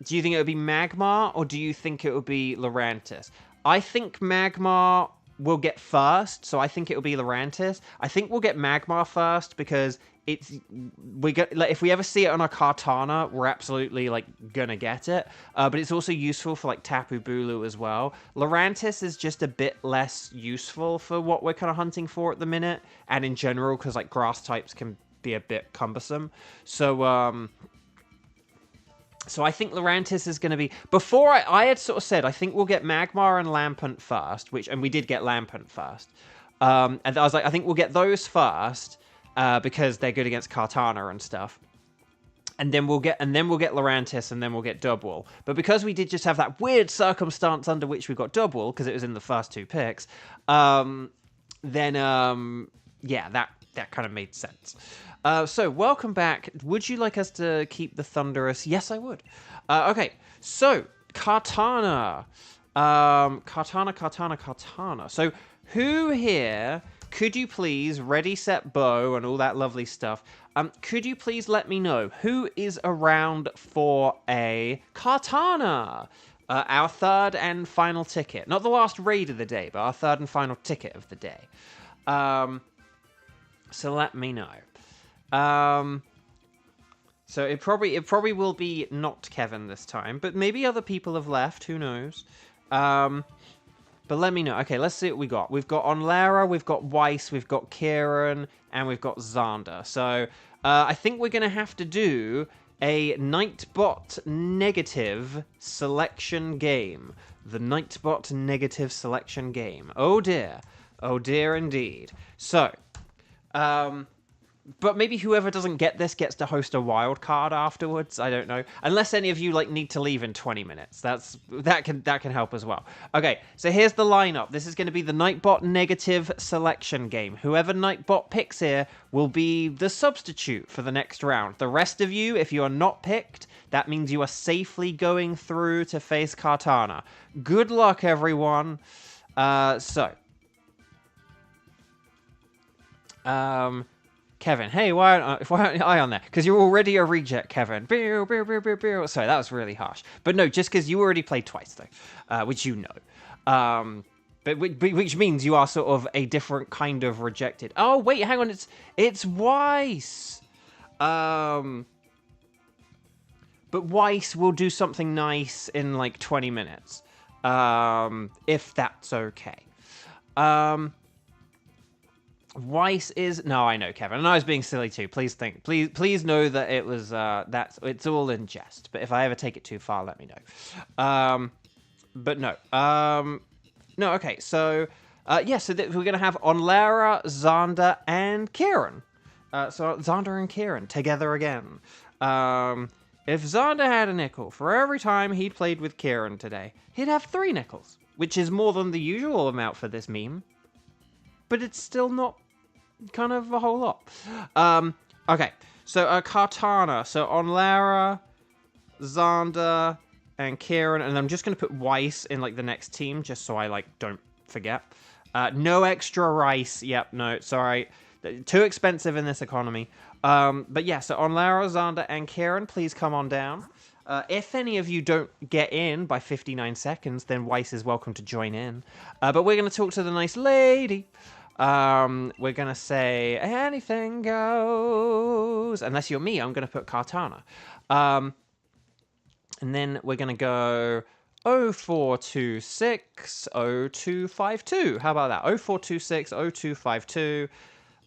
Do you think it would be Magmar, or do you think it would be Lurantis? I think Magmar will get first, so I think it will be Lurantis. I think we'll get Magmar first because if we ever see it on a Kartana, we're absolutely like gonna get it. But it's also useful for like Tapu Bulu as well. Lurantis is just a bit less useful for what we're kind of hunting for at the minute, and in general because like grass types can be a bit cumbersome. So I think Lurantis is going to be... Before, I had sort of said, I think we'll get Magmar and Lampent first, and we did get Lampent first. And I was like, I think we'll get those first, because they're good against Kartana and stuff. And then we'll get Lurantis, and then we'll get Dubwool. But because we did just have that weird circumstance under which we got Dubwool, because it was in the first 2 picks, yeah, that kind of made sense. So, welcome back. Would you like us to keep the Thunderous? Yes, I would. Okay, so, Kartana. Kartana. So, who here, could you please, ready, set, bow, and all that lovely stuff, could you please let me know who is around for a Kartana? Our 3rd and final ticket. Not the last raid of the day, but our 3rd and final ticket of the day. So let me know. So it probably will be not Kevin this time, but maybe other people have left. Who knows? But let me know. Okay, let's see what we got. We've got Onlara, we've got Weiss, we've got Kieran, and we've got Xander. So I think we're going to have to do a Nightbot negative selection game. The Nightbot negative selection game. Oh dear. Oh dear indeed. So, but maybe whoever doesn't get this gets to host a wild card afterwards. I don't know. Unless any of you need to leave in 20 minutes. That can help as well. Okay, so here's the lineup. This is going to be the Nightbot negative selection game. Whoever Nightbot picks here will be the substitute for the next round. The rest of you, if you are not picked, that means you are safely going through to face Kartana. Good luck, everyone. Kevin, hey, why aren't I on there? Because you're already a reject, Kevin. Sorry, that was really harsh. But no, just because you already played twice, though, which you know. But which means you are sort of a different kind of rejected. Oh, wait, hang on, it's Weiss. But Weiss will do something nice in, 20 minutes. If that's okay. Weiss is... No, I know, Kevin. And I was being silly too. Please know that it was... it's all in jest. But if I ever take it too far, let me know. But no. No, okay. So, yeah. So we're going to have Onlara, Xander, and Kieran. So Xander and Kieran together again. If Xander had a nickel for every time he'd played with Kieran today, he'd have 3 nickels, which is more than the usual amount for this meme. But it's still not kind of a whole lot. Okay, so Kartana. So Onlara, Xander, and Kieran. And I'm just going to put Weiss in, the next team, just so I, don't forget. No extra rice. Yep, no, sorry. Too expensive in this economy. But yeah, so Onlara, Xander, and Kieran, please come on down. If any of you don't get in by 59 seconds, then Weiss is welcome to join in. But we're going to talk to the nice lady. We're going to say, anything goes. Unless you're me, I'm going to put Kartana. And then we're going to go 0426 0252. How about that? 0426 0252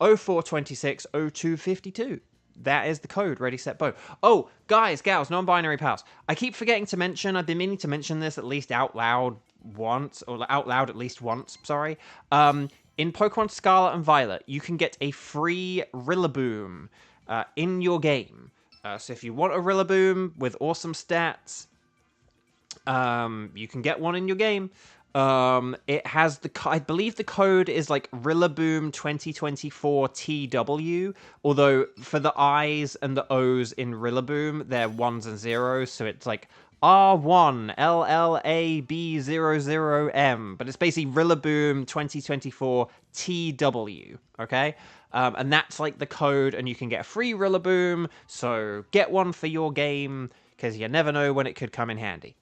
0426 0252. That is the code. Ready, set, bow. Oh, guys, gals, non-binary pals. I keep forgetting to mention, I've been meaning to mention this at least out loud at least once, sorry. In Pokemon Scarlet and Violet, you can get a free Rillaboom in your game. So if you want a Rillaboom with awesome stats, you can get one in your game. It has I believe the code is Rillaboom 2024 TW, although for the I's and the O's in Rillaboom, they're 1s and 0s, so it's R1 LLAB00M, but it's basically Rillaboom 2024 TW, okay? And that's the code, and you can get a free Rillaboom, so get one for your game, because you never know when it could come in handy.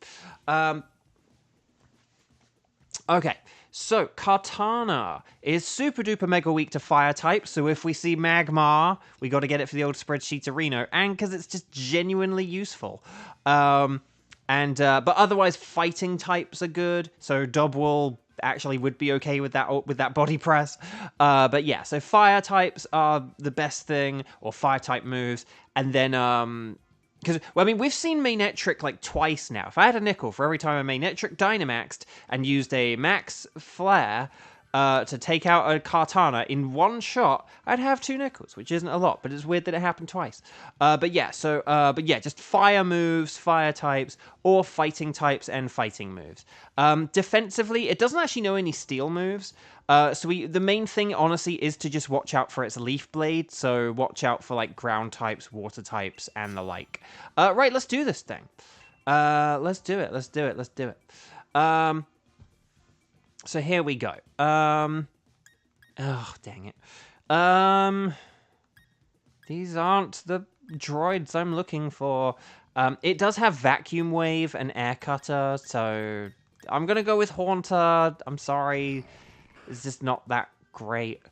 Okay, so Kartana is super duper mega weak to fire type, so if we see Magmar, we got to get it for the old spreadsheet arena, and because it's just genuinely useful. But otherwise fighting types are good, so Dubwool actually would be okay with that body press. But yeah, so fire types are the best thing, or fire type moves, and then because, we've seen Manectric twice now. If I had a nickel for every time I Manectric Dynamaxed and used a Max Flare to take out a Kartana in one shot, I'd have 2 nickels, which isn't a lot, but it's weird that it happened twice. But yeah, just fire moves, fire types, or fighting types and fighting moves. Defensively, it doesn't actually know any steel moves. The main thing, honestly, is to just watch out for its Leaf Blade. So watch out for ground types, water types, and the like. Right, let's do this thing. Let's do it. So here we go. Oh, dang it. These aren't the droids I'm looking for. It does have Vacuum Wave and Air Cutter, so I'm gonna go with Haunter. I'm sorry. It's just not that great.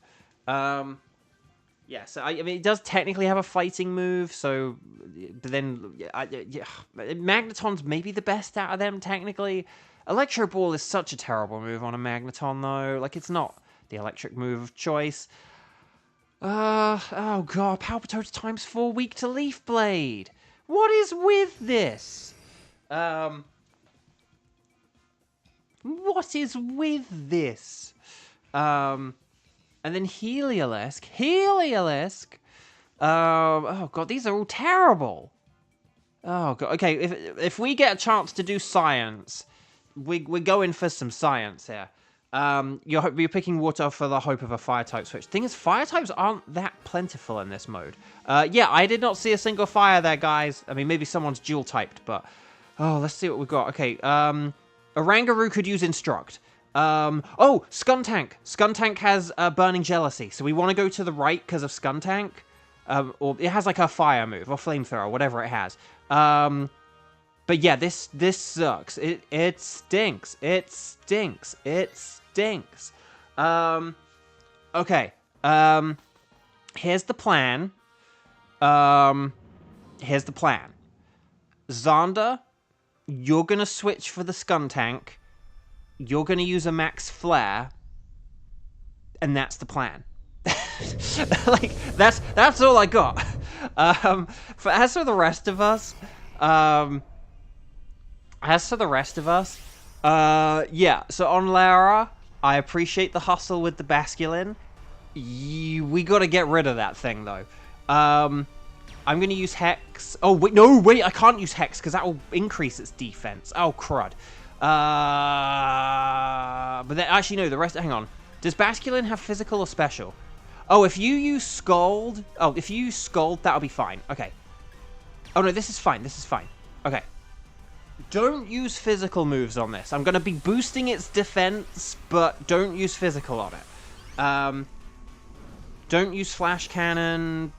Yeah, so I mean, it does technically have a fighting move, so, but then, Magneton's maybe the best out of them, technically. Electro Ball is such a terrible move on a Magneton, though. Like, it's not the electric move of choice. Oh god, Palpitoad times 4 weak to Leaf Blade. What is with this? What is with this? And then Heliolisk. Oh god, these are all terrible. Oh god. Okay, if we get a chance to do science, we're going for some science here. You're picking water for the hope of a fire type switch. Thing is, fire types aren't that plentiful in this mode. Yeah, I did not see a single fire there, guys. I mean, maybe someone's dual typed, but let's see what we've got. Okay, Orangaroo could use Instruct. Oh, Skuntank. Skuntank has Burning Jealousy, so we want to go to the right because of Skuntank. Or it has like a fire move or flamethrower, whatever it has. But yeah, this sucks. It stinks. It stinks. It stinks. Okay. Here's the plan. Here's the plan. Xander, you're gonna switch for the Skuntank. You're gonna use a Max Flare. And that's the plan. Like, that's all I got. As for the rest of us, yeah, so on Lara, I appreciate the hustle with the Basculin. We gotta get rid of that thing, though. I'm gonna use Hex. Oh, wait, no, wait, I can't use Hex, because that will increase its defense. Oh, crud. But then, actually, no, the rest, hang on. Does Basculin have physical or special? Oh, if you use Scald, that'll be fine. Okay. Oh, no, this is fine, Okay. Don't use physical moves on this. I'm going to be boosting its defense, but don't use physical on it. Don't use Flash Cannon.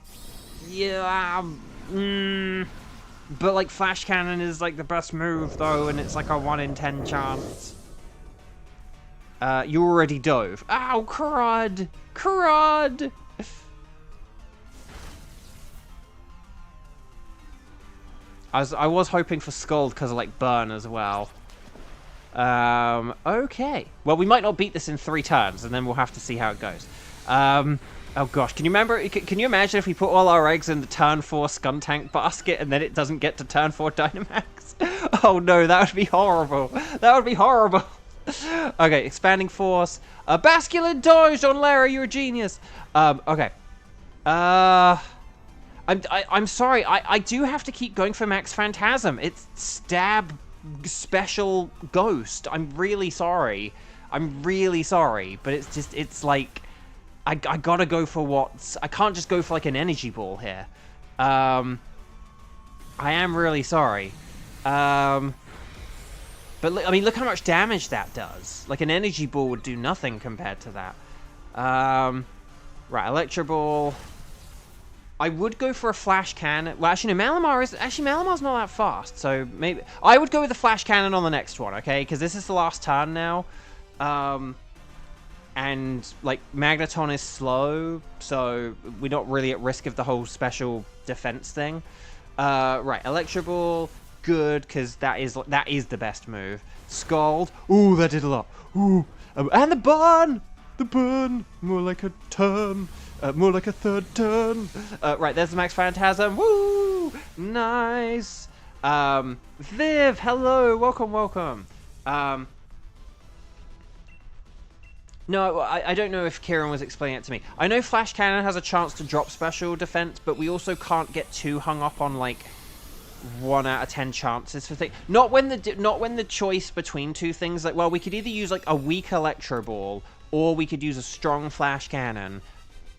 Yeah. But, like, Flash Cannon is, like, the best move, though, and it's, like, a 1 in 10 chance. You already dove. Ow, crud! Crud! I was hoping for Scald because of, like, Burn as well. Okay. Well, we might not beat this in 3 turns, and then we'll have to see how it goes. Oh gosh, can you imagine if we put all our eggs in the turn 4 Skuntank basket, and then it doesn't get to turn 4 Dynamax? Oh no, that would be horrible. That would be horrible. Okay, Expanding Force. Basculin dodged on Lara, you're a genius. Okay. I'm sorry, I do have to keep going for Max Phantasm. It's Stab Special Ghost. I'm really sorry. But it's like, I gotta go for I can't just go for like an energy ball here. I am really sorry. But I mean, look how much damage that does. Like, an energy ball would do nothing compared to that. Right, Electro Ball. I would go for a Flash Cannon. Well, actually, no, Malamar's not that fast, so maybe... I would go with the Flash Cannon on the next one, okay? Because this is the last turn now. And, like, Magneton is slow, so we're not really at risk of the whole special defense thing. Right, Electro Ball... Good, because that is the best move. Scald. Ooh, that did a lot. Ooh. And the burn! The burn! More like a turn. More like a third turn. Right, there's the Max Phantasm. Woo! Nice. Viv, hello. Welcome. No, I don't know if Kieran was explaining it to me. I know Flash Cannon has a chance to drop special defense, but we also can't get too hung up on, like, 1 out of 10 chances for things. Not when the choice between two things, like, well, we could either use like a weak Electro Ball or we could use a strong Flash Cannon,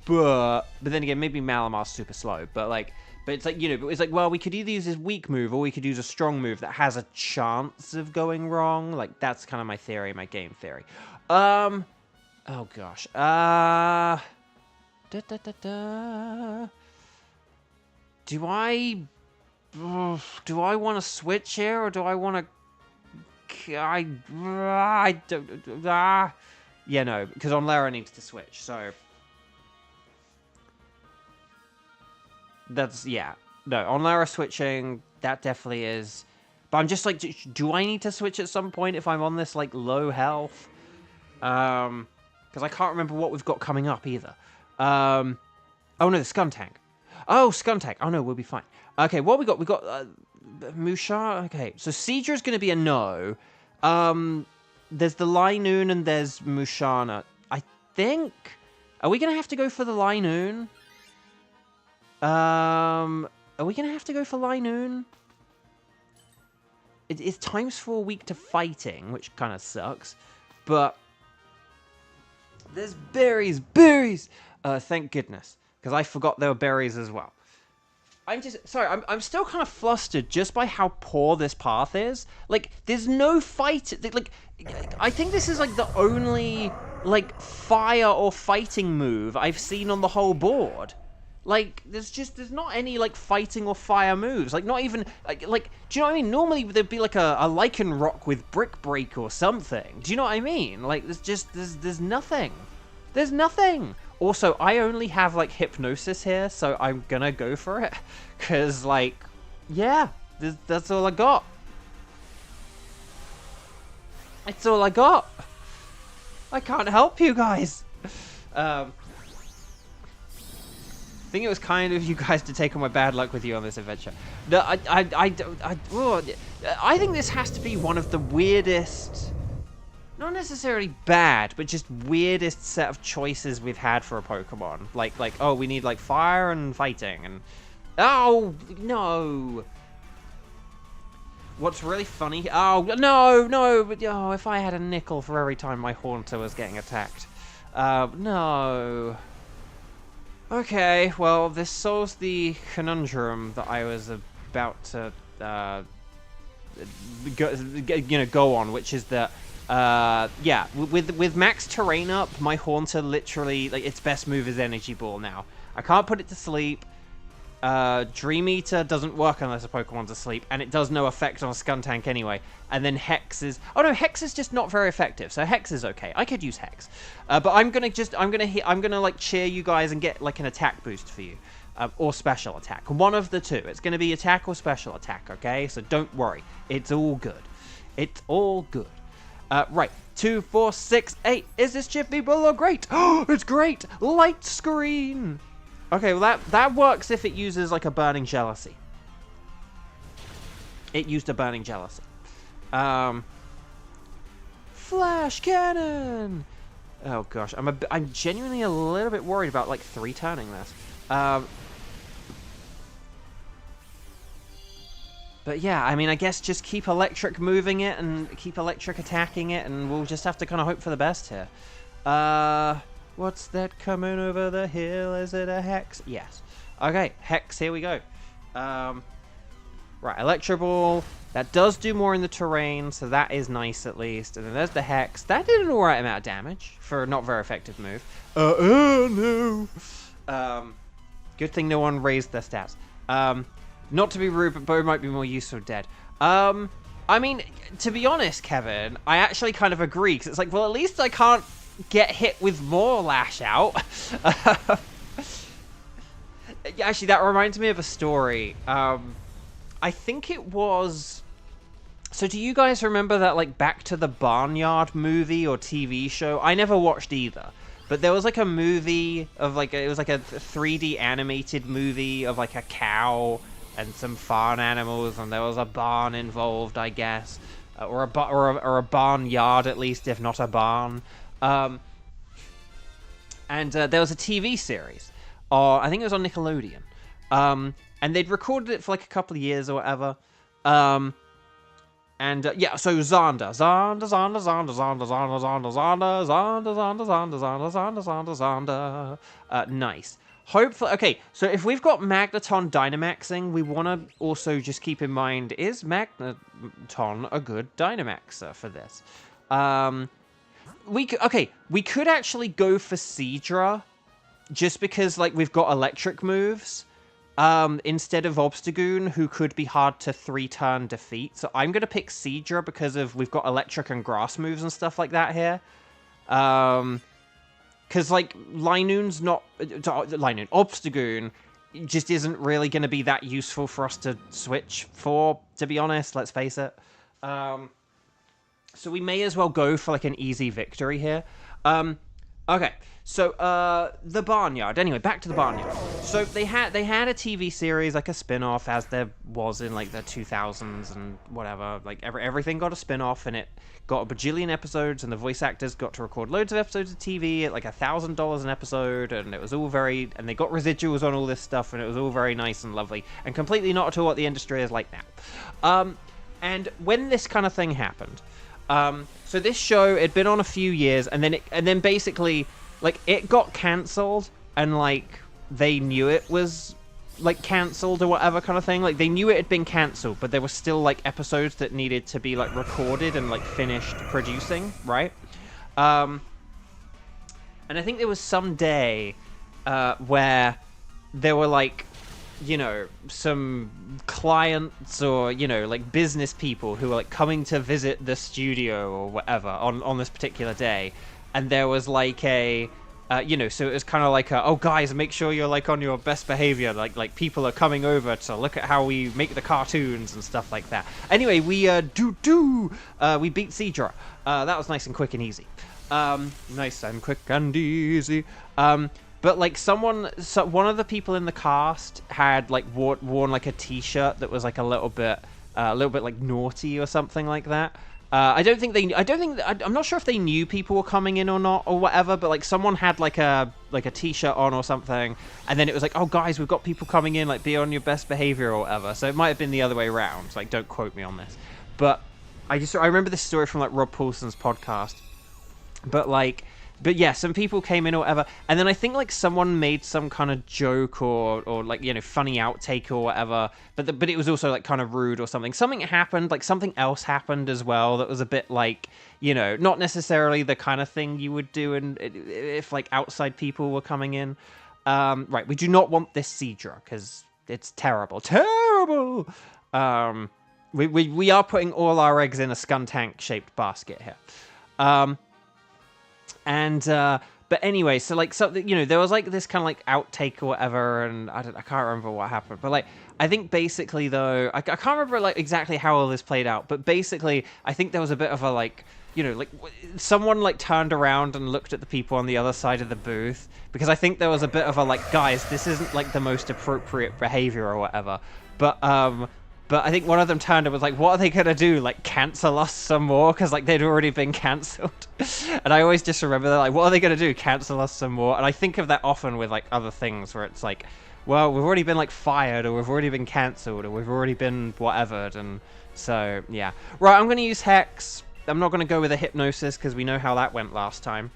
but then again, maybe Malamar's super slow, but it's like, you know, but it's like, well, we could either use his weak move or we could use a strong move that has a chance of going wrong. Like, that's kind of my theory, my game theory. Oh gosh. Do I want to switch here, or do I want to... Yeah, no, because on Lara needs to switch, so... That's, yeah. No, on Lara switching, that definitely is. But I'm just like, do I need to switch at some point if I'm on this, like, low health? Because I can't remember what we've got coming up either. Oh no, the Skuntank. Oh, Skuntank. Oh no, we'll be fine. Okay, what we got? We got Musha. Okay, so Seadra's going to be a no. There's the Linoon and there's Mushana. I think. Are we going to have to go for the Linoon? Are we going to have to go for Linoon? It's ×4 weak to fighting, which kind of sucks. But there's berries, berries! Thank goodness. Because I forgot there were berries as well. I'm still kind of flustered just by how poor this path is. Like, there's no fight. Like, I think this is, like, the only, like, fire or fighting move I've seen on the whole board. Like, there's not any, like, fighting or fire moves. Like, not even, like, do you know what I mean? Normally, there'd be, like, a Lycan Rock with Brick Break or something. Do you know what I mean? Like, there's nothing. There's nothing. Also, I only have, like, Hypnosis here, so I'm gonna go for it. Because, like, yeah, that's all I got. It's all I got. I can't help you guys. I think it was kind of you guys to take on my bad luck with you on this adventure. No, I think this has to be one of the weirdest, not necessarily bad, but just weirdest set of choices we've had for a Pokemon. Like, oh, we need, like, fire and fighting, and oh no. What's really funny? Oh no, but oh, if I had a nickel for every time my Haunter was getting attacked. No. Okay, well, this solves the conundrum that I was about to, go on, which is that, yeah, with max terrain up, my Haunter literally, like, its best move is Energy Ball now. I can't put it to sleep. Dream Eater doesn't work unless a Pokemon's asleep, and it does no effect on a Skuntank anyway. And then Hex is... Oh no, Hex is just not very effective, so Hex is okay. I could use Hex. But I'm gonna like cheer you guys and get like an attack boost for you. Or special attack. One of the two. It's gonna be attack or special attack, okay? So don't worry. It's all good. It's all good. Right. 2, 4, 6, 8. Is this Chippy Bull or great? Oh, it's great! Light screen! Okay, well that works if it uses, like, a Burning Jealousy. It used a Burning Jealousy. Flash Cannon! Oh, gosh. I'm genuinely a little bit worried about, like, 3-turning this. But yeah, I mean, I guess just keep Electric moving it and keep Electric attacking it, and we'll just have to kind of hope for the best here. What's that coming over the hill? Is it a Hex? Yes. Okay, Hex, here we go. Right, Electro Ball. That does do more in the terrain, so that is nice at least. And then there's the Hex. That did an alright amount of damage for a not very effective move. No. Good thing no one raised their stats. Not to be rude, but Bo might be more useful dead. I mean, to be honest, Kevin, I actually kind of agree, because it's like, well, at least I can't get hit with more Lash Out. Actually, that reminds me of a story. I think it was... So do you guys remember that, like, Back to the Barnyard movie or TV show? I never watched either. But there was, like, a movie of, like, it was, like, a 3D animated movie of, like, a cow and some farm animals, and there was a barn involved, I guess. Or a barnyard, at least, if not a barn. And there was a TV series, I think it was on Nickelodeon, and they'd recorded it for like a couple of years or whatever, yeah, so Zonda, nice. Hopefully, okay, so if we've got Magneton Dynamaxing, we want to also just keep in mind, is Magneton a good Dynamaxer for this? We could actually go for Seadra, just because, like, we've got electric moves, instead of Obstagoon, who could be hard to 3-turn defeat. So I'm going to pick Seadra because we've got electric and grass moves and stuff like that here. Because, like, Obstagoon just isn't really going to be that useful for us to switch for, to be honest, let's face it. So we may as well go for like an easy victory here. Okay, so the Barnyard. Anyway, back to the Barnyard. So they had a TV series, like a spin-off, as there was in like the 2000s and whatever. Like everything got a spin-off, and it got a bajillion episodes, and the voice actors got to record loads of episodes of TV at like $1,000 an episode, and it was all very, and they got residuals on all this stuff, and it was all very nice and lovely, and completely not at all what the industry is like now. And when this kind of thing happened, so this show had been on a few years, and then basically, like, it got cancelled, and like they knew it was like cancelled or whatever kind of thing. Like they knew it had been cancelled, but there were still like episodes that needed to be like recorded and like finished producing, right? And I think there was some day where there were like, you know, some clients or, you know, like business people who were like coming to visit the studio or whatever on this particular day, and there was like a you know, so it was kind of like oh guys, make sure you're like on your best behavior, like people are coming over to look at how we make the cartoons and stuff like that. Anyway, we we beat Cedra. That was nice and quick and easy. Nice and quick and easy. But like one of the people in the cast had like worn like a T-shirt that was like a little bit like naughty or something like that. I'm not sure if they knew people were coming in or not or whatever, but like someone had like a T-shirt on or something, and then it was like, oh guys, we've got people coming in, like be on your best behavior or whatever. So it might have been the other way around. Like don't quote me on this, but I remember this story from like Rob Paulson's podcast, But yeah, some people came in or whatever, and then I think like someone made some kind of joke or like, you know, funny outtake or whatever, but it was also like kind of rude or something. Something happened, like something else happened as well that was a bit like, you know, not necessarily the kind of thing you would do if like outside people were coming in. Right, we do not want this Cedra because it's terrible. We are putting all our eggs in a Skuntank shaped basket here. But anyway, so like, so you know, there was like this kind of like outtake or whatever, and I can't remember what happened, but like, I think basically though, I can't remember like exactly how all this played out, but basically, I think there was a bit of a like, you know, like someone like turned around and looked at the people on the other side of the booth, because I think there was a bit of a like, guys, this isn't like the most appropriate behavior or whatever, but I think one of them turned and was like, what are they going to do? Like, cancel us some more? Because, like, they'd already been cancelled. And I always just remember that, like, what are they going to do? Cancel us some more? And I think of that often with, like, other things where it's like, well, we've already been, like, fired, or we've already been cancelled, or we've already been whatevered. And so, yeah. Right, I'm going to use Hex. I'm not going to go with a Hypnosis, because we know how that went last time.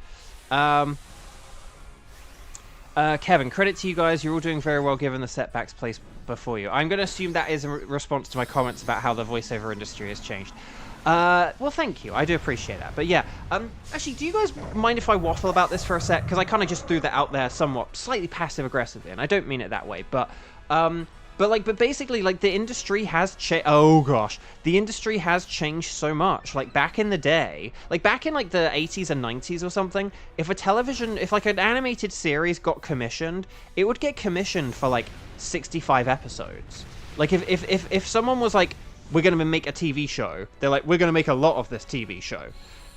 Kevin, credit to you guys. You're all doing very well given the setbacks placed before you. I'm going to assume that is a response to my comments about how the voiceover industry has changed. Well, thank you. I do appreciate that. But yeah, actually, do you guys mind if I waffle about this for a sec? Because I kind of just threw that out there somewhat slightly passive-aggressively, and I don't mean it that way. But basically, like, the industry has changed. Oh, gosh. The industry has changed so much. Like, back in the day, like, back in, like, the 80s and 90s or something, if like, an animated series got commissioned, it would get commissioned for, like, 65 episodes. Like, if someone was like, we're going to make a TV show, they're like, we're going to make a lot of this TV show.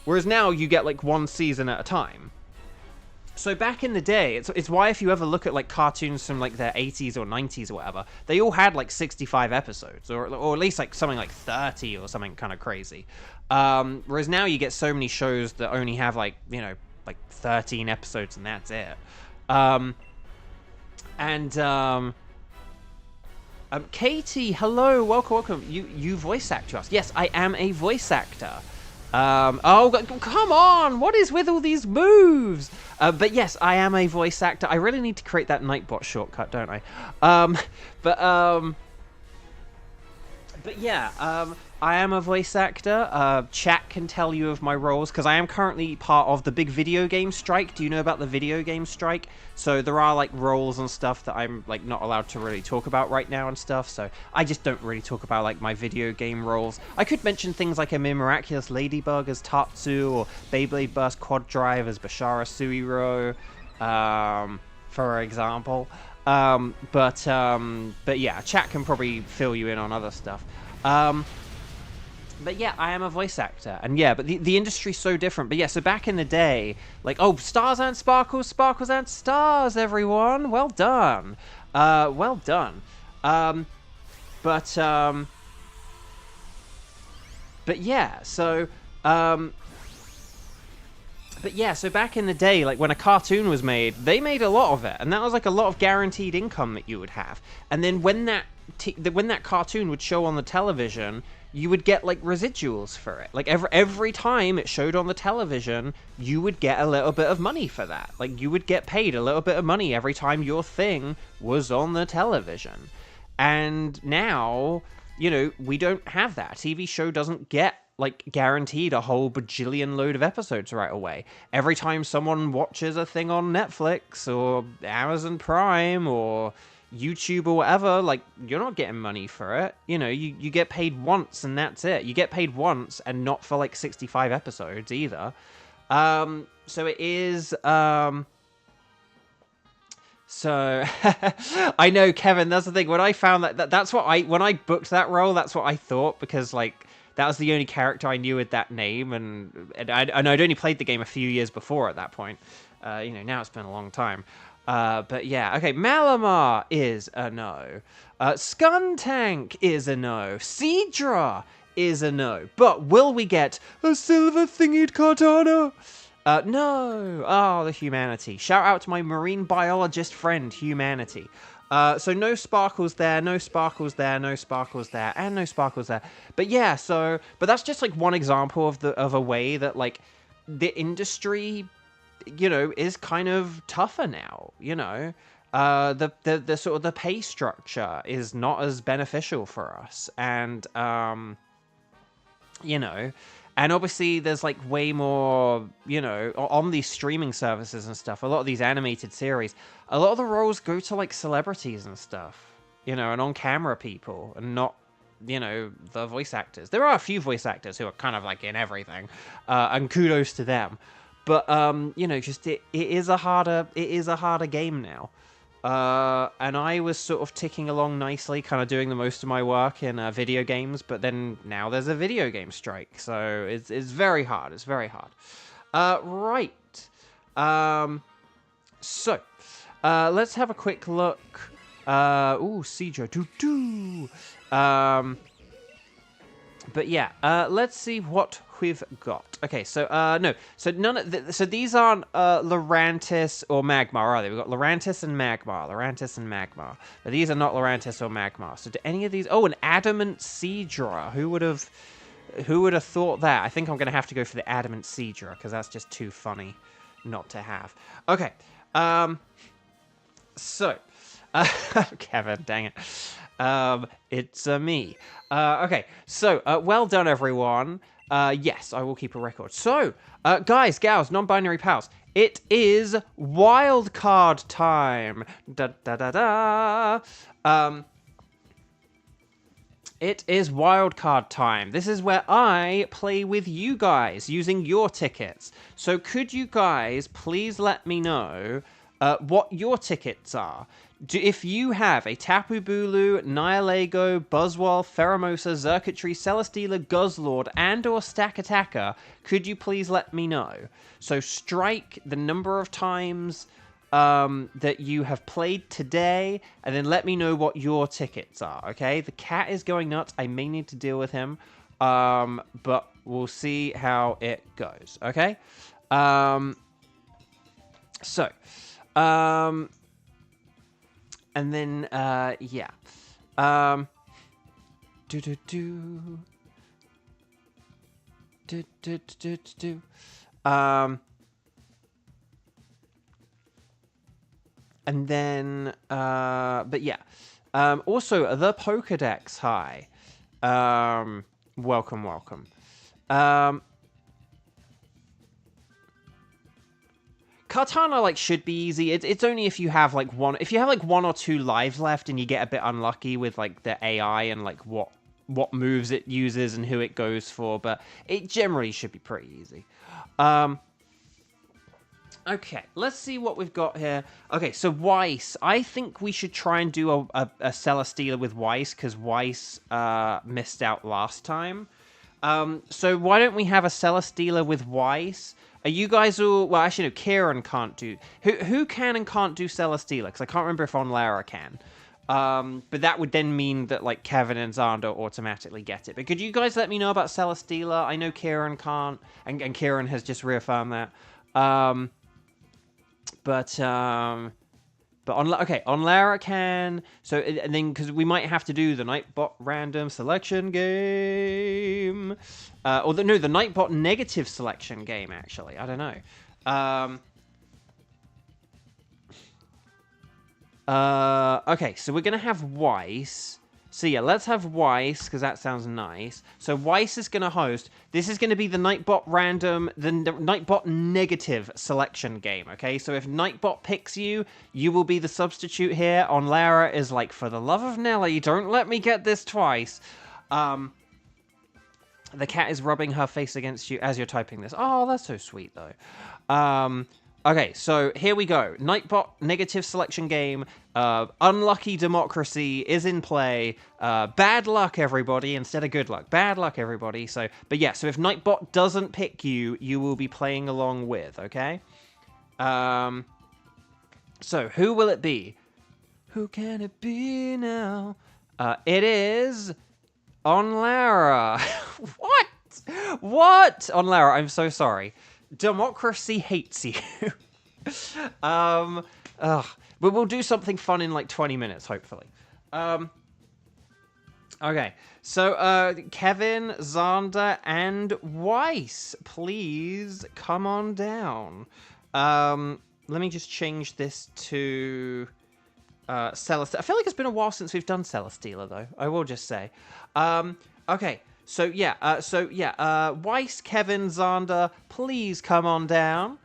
Whereas now, you get, like, one season at a time. So back in the day, it's why if you ever look at like cartoons from like the 80s or 90s or whatever, they all had like 65 episodes or at least like something like 30 or something kind of crazy. Whereas now you get so many shows that only have like, you know, like 13 episodes and that's it. Katie, hello, welcome. You voice act to us. Yes, I am a voice actor. Oh, come on! What is with all these moves? But yes, I am a voice actor. I really need to create that Nightbot shortcut, don't I? But yeah, I am a voice actor. Chat can tell you of my roles, because I am currently part of the big video game strike. Do you know about the video game strike? So there are, like, roles and stuff that I'm, like, not allowed to really talk about right now and stuff, so I just don't really talk about, like, my video game roles. I could mention things like I'm a Miraculous Ladybug as Tatsu, or Beyblade Burst Quad Drive as Bashara Suiro, for example. But yeah, chat can probably fill you in on other stuff. But yeah, I am a voice actor, and yeah, but the industry's so different. But yeah, so back in the day, like, oh, stars and sparkles, sparkles and stars, everyone, well done, well done. But yeah, so but yeah, so back in the day, like when a cartoon was made, they made a lot of it, and that was like a lot of guaranteed income that you would have. And then when that cartoon would show on the television, you would get like residuals for it. Like every time it showed on the television, you would get a little bit of money for that. Like you would get paid a little bit of money every time your thing was on the television. And now, you know, we don't have that. A TV show doesn't get like guaranteed a whole bajillion load of episodes right away. Every time someone watches a thing on Netflix or Amazon Prime or YouTube or whatever, like, you're not getting money for it. You know, you get paid once and that's it. You get paid once and not for like 65 episodes either. So it is, so I know, Kevin, that's the thing. When I found that's what when I booked that role, that's what I thought, because like that was the only character I knew with that name, and I'd only played the game a few years before at that point. You know, now it's been a long time. But yeah, okay, Malamar is a no. Skuntank is a no. Seadra is a no. But will we get a silver thingied katana? No. Oh, the humanity. Shout out to my marine biologist friend, humanity. So no sparkles there, no sparkles there, no sparkles there, and no sparkles there. But yeah, but that's just like one example of a way that like the industry, you know, is kind of tougher now. You know, the sort of the pay structure is not as beneficial for us, and you know. And obviously, there's like way more, you know, on these streaming services and stuff. A lot of these animated series, a lot of the roles go to like celebrities and stuff, you know, and on-camera people, and not, you know, the voice actors. There are a few voice actors who are kind of like in everything, and kudos to them. But you know, just it is a harder game now. And I was sort of ticking along nicely, kind of doing the most of my work in video games, but then now there's a video game strike, so it's very hard. It's very hard. Right. So, let's have a quick look. Ooh, Sijo. Doo-doo. But yeah, let's see what we've got. Okay, so no, so so these aren't Lurantis or Magmar, are they? We've got Lurantis and Magmar, but these are not Lurantis or Magmar. So do any of these? Oh, an Adamant Seadra. Who would have thought that? I think I'm gonna have to go for the Adamant Seadra because that's just too funny not to have. Okay, so Kevin, dang it. It's me. Okay, so, well done, everyone. Yes, I will keep a record. So, guys, gals, non-binary pals, it is wildcard time. It is wildcard time. This is where I play with you guys using your tickets. So could you guys please let me know what your tickets are? If you have a Tapu Bulu, Nihilego, Buzzwole, Pheromosa, Xurkitree, Celesteela, Guzzlord, and or Stakataka, could you please let me know? So strike the number of times that you have played today, and then let me know what your tickets are, okay? The cat is going nuts. I may need to deal with him, but we'll see how it goes, okay? And then, yeah. And then, but yeah. Also, the Pokedex, hi. Welcome. Katana, like, should be easy. It's only if you have, like, one or two lives left and you get a bit unlucky with, like, the AI and, like, what moves it uses and who it goes for, but it generally should be pretty easy. Okay, let's see what we've got here. Okay, so Weiss. I think we should try and do a Celesteela with Weiss, because Weiss missed out last time. So why don't we have a Celesteela with Weiss? Are you guys all... Well, actually, no, Kieran can't do... Who can and can't do Celesteela? Because I can't remember if Onlara can. But that would then mean that, like, Kevin and Xander automatically get it. But could you guys let me know about Celesteela? I know Kieran can't, and Kieran has just reaffirmed that. But on Lara can. So, and then, because we might have to do the Nightbot random selection game. Or, the Nightbot negative selection game, actually. I don't know. Okay, so we're going to have Weiss. So yeah, let's have Weiss, because that sounds nice. So Weiss is going to host. This is going to be the Nightbot random, the Nightbot negative selection game, okay? So if Nightbot picks you, you will be the substitute here. On Lara is like, for the love of Nelly, don't let me get this twice. The cat is rubbing her face against you as you're typing this. Oh, that's so sweet, though. Okay, so here we go. Nightbot negative selection game. Unlucky democracy is in play. Bad luck, everybody, instead of good luck. Bad luck, everybody. So, but yeah, so if Nightbot doesn't pick you, you will be playing along with, okay? So who will it be? Who can it be now? It is Onlara. What? What? Onlara, I'm so sorry. Democracy hates you. But we'll do something fun in like 20 minutes, hopefully. Okay, so Kevin, Xander, and Weiss, please come on down. Let me just change this to Celesteela. I feel like it's been a while since we've done Celesteela, though. I will just say. Okay. So yeah, Weiss, Kevin, Xander, please come on down.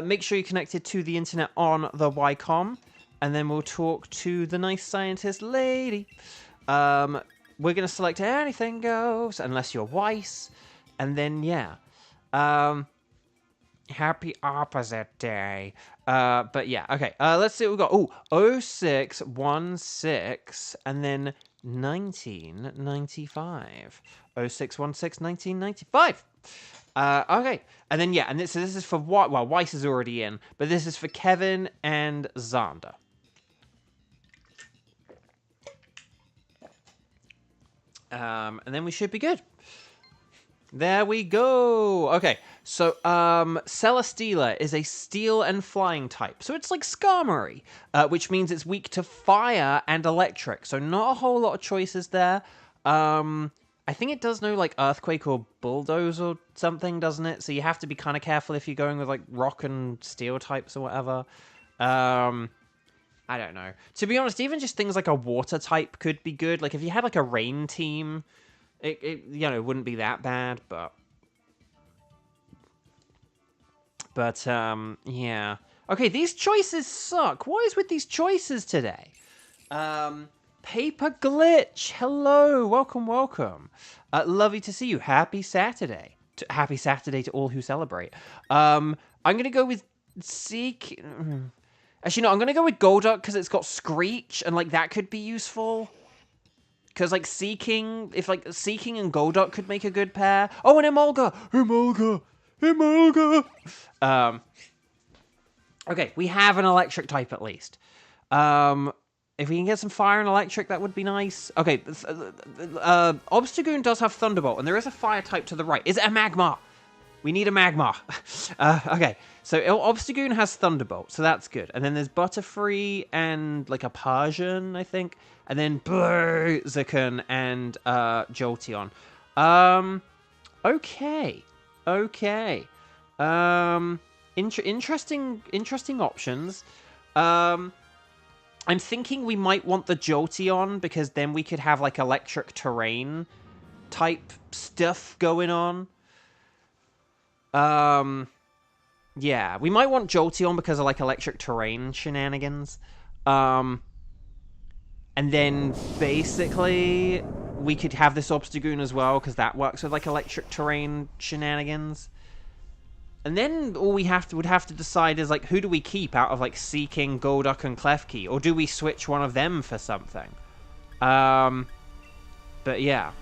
Make sure you're connected to the internet on the Ycom, and then we'll talk to the nice scientist lady. We're gonna select anything goes, unless you're Weiss, and then yeah. Happy opposite day. But yeah, okay. Let's see what we got. Oh, 0616, and then 1995. 0616 1995. Okay. And then, yeah, and this is for, well, Weiss is already in, but this is for Kevin and Xander. And then we should be good. There we go. Okay, so Celesteela is a steel and flying type. So it's like Skarmory, which means it's weak to fire and electric. So not a whole lot of choices there. I think it does know like Earthquake or Bulldoze or something, doesn't it? So you have to be kind of careful if you're going with like rock and steel types or whatever. I don't know. To be honest, even just things like a water type could be good. Like if you had like a rain team... It you know, wouldn't be that bad, but yeah. Okay, these choices suck. What is with these choices today? Paper Glitch, hello, welcome. Lovely to see you. Happy Saturday. Happy Saturday to all who celebrate. I'm gonna go with Seek. Actually, no, I'm gonna go with Golduck because it's got Screech, and like that could be useful. Because, like, Seeking and Golduck could make a good pair. Oh, and Emolga! Okay, we have an electric type at least. If we can get some fire and electric, that would be nice. Okay, Obstagoon does have Thunderbolt, and there is a fire type to the right. Is it a Magmar? We need a Magmar. Okay, so Obstagoon has Thunderbolt, so that's good. And then there's Butterfree and, like, a Persian, I think. And then Blaziken and Jolteon. Okay. Interesting options. I'm thinking we might want the Jolteon because then we could have like electric terrain type stuff going on. Yeah, we might want Jolteon because of like electric terrain shenanigans. And then, basically, we could have this Obstagoon as well, because that works with, like, electric terrain shenanigans. And then all we would have to decide is, like, who do we keep out of, like, Seeking, Golduck, and Klefki? Or do we switch one of them for something? But yeah.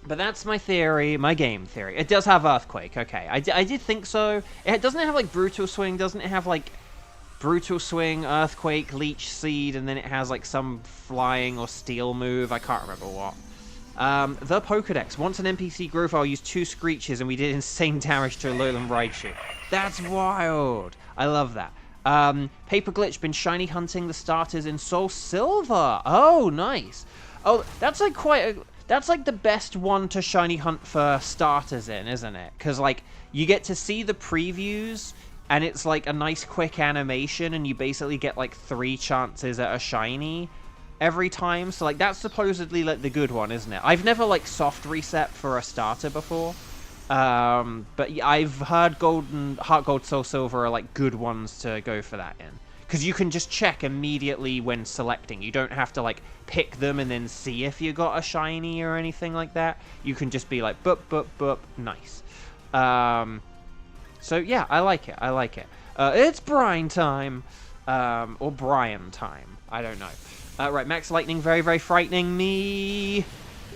But that's my theory, my game theory. It does have Earthquake, okay. I did think so. It doesn't have, like, Brutal Swing, doesn't it have, like, Brutal Swing, Earthquake, Leech Seed, and then it has, like, some Flying or Steel move. I can't remember what. The Pokedex. Once an NPC grew, I'll use 2 Screeches, and we did insane damage to a Lowland Raichu. That's wild. I love that. Paper Glitch, been shiny hunting the starters in Soul Silver. Oh, nice. Oh, that's like that's like the best one to shiny hunt for starters in, isn't it? Because, like, you get to see the previews, and it's like a nice quick animation, and you basically get like 3 chances at a shiny every time. So, like, that's supposedly, like, the good one, isn't it? I've never, like, soft reset for a starter before. But I've heard Heart Gold, Soul Silver are, like, good ones to go for that in. Because you can just check immediately when selecting. You don't have to, like, pick them and then see if you got a shiny or anything like that. You can just be like, boop, boop, boop, nice. So, yeah, I like it. I like it. It's Brine time. Or Brian time. I don't know. Right, Max Lightning, very, very frightening me.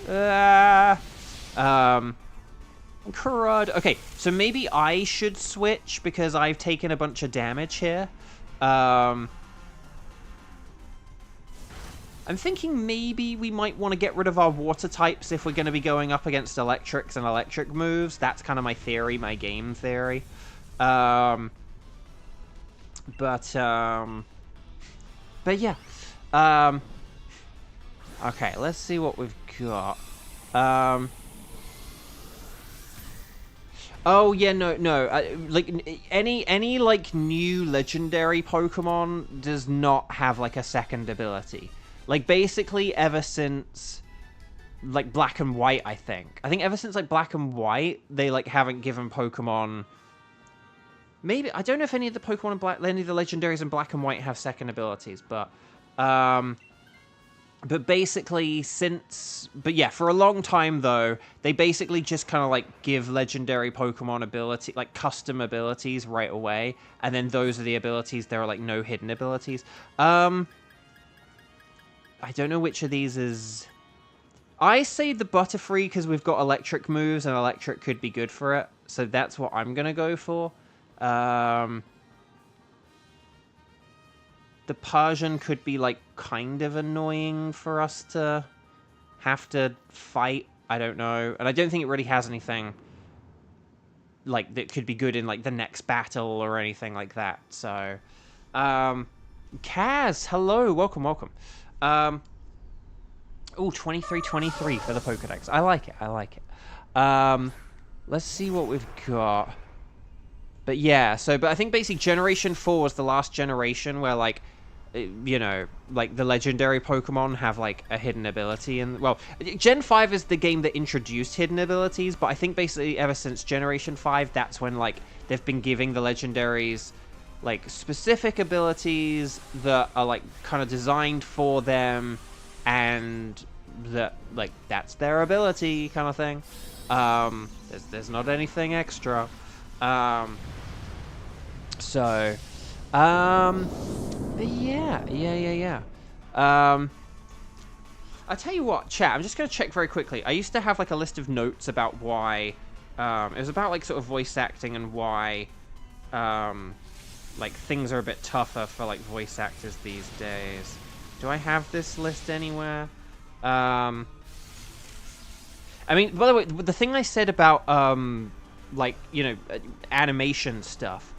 Crud. Okay, so maybe I should switch because I've taken a bunch of damage here. I'm thinking maybe we might want to get rid of our water types if we're going to be going up against electrics and electric moves. That's kind of my theory, my game theory. But yeah. Okay, let's see what we've got. Oh yeah, no. Like any like new legendary Pokemon does not have like a second ability. Like basically ever since like Black and White, I think ever since like Black and White, they like haven't given Pokemon. Maybe I don't know if any of the Pokemon in any of the legendaries in Black and White have second abilities, but basically but yeah, for a long time though, they basically just kind of like give legendary Pokemon ability, like custom abilities right away, and then those are the abilities. There are like no hidden abilities. I don't know which of these is. I say the Butterfree because we've got electric moves and electric could be good for it, so that's what I'm gonna go for. The Persian could be, like, kind of annoying for us to have to fight. I don't know. And I don't think it really has anything, like, that could be good in, like, the next battle or anything like that. So, Kaz, hello. Welcome, welcome. Oh, 2323 for the Pokedex. I like it. I like it. Let's see what we've got. But yeah, but I think basically Generation 4 was the last generation where, like, you know, like the legendary Pokemon have like a hidden ability, and well, Gen 5 is the game that introduced hidden abilities, but I think basically ever since Generation 5, that's when like they've been giving the legendaries like specific abilities that are like kind of designed for them, and that like that's their ability kind of thing. There's not anything extra. Yeah. I'll tell you what, chat, I'm just going to check very quickly. I used to have, like, a list of notes about why, it was about, like, sort of voice acting and why, like, things are a bit tougher for, like, voice actors these days. Do I have this list anywhere? I mean, by the way, the thing I said about, like, you know, animation stuff,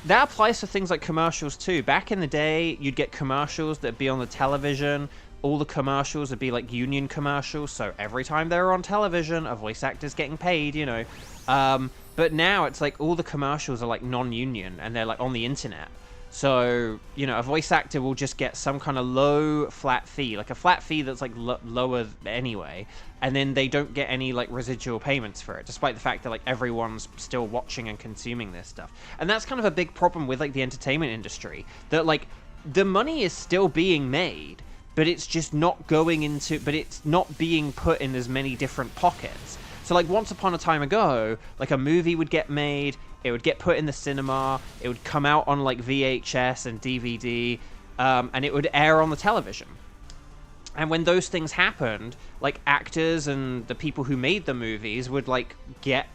that applies to things like commercials too. Back in the day, you'd get commercials that'd be on the television. All the commercials would be like union commercials, so every time they were on television, a voice actor's getting paid, you know. But now it's like all the commercials are like non-union, and they're like on the internet. So, you know, a voice actor will just get some kind of low flat fee, like a flat fee that's like lower anyway, and then they don't get any like residual payments for it, despite the fact that like everyone's still watching and consuming this stuff. And that's kind of a big problem with like the entertainment industry, that like the money is still being made, but it's just not going into, but it's not being put in as many different pockets. So, like, once upon a time ago, like, a movie would get made, it would get put in the cinema, it would come out on, like, VHS and DVD, and it would air on the television. And when those things happened, like, actors and the people who made the movies would, like, get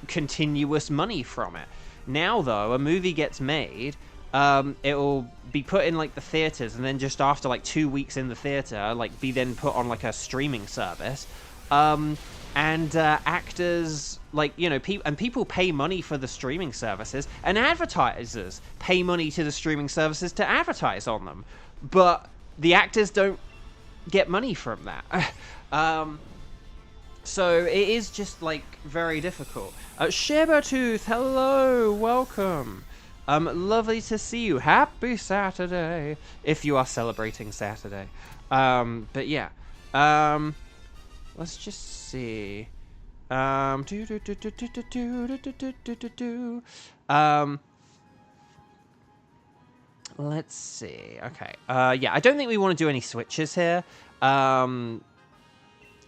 continuous money from it. Now, though, a movie gets made, it'll be put in, like, the theaters, and then just after, like, 2 weeks in the theater, like, be then put on, like, a streaming service. And actors, like, you know, people pay money for the streaming services, and advertisers pay money to the streaming services to advertise on them. But the actors don't get money from that. So it is just, like, very difficult. Shibertooth, hello, welcome. Lovely to see you. Happy Saturday, if you are celebrating Saturday. But yeah, let's just see. Let's see. Okay. Yeah, I don't think we want to do any switches here. I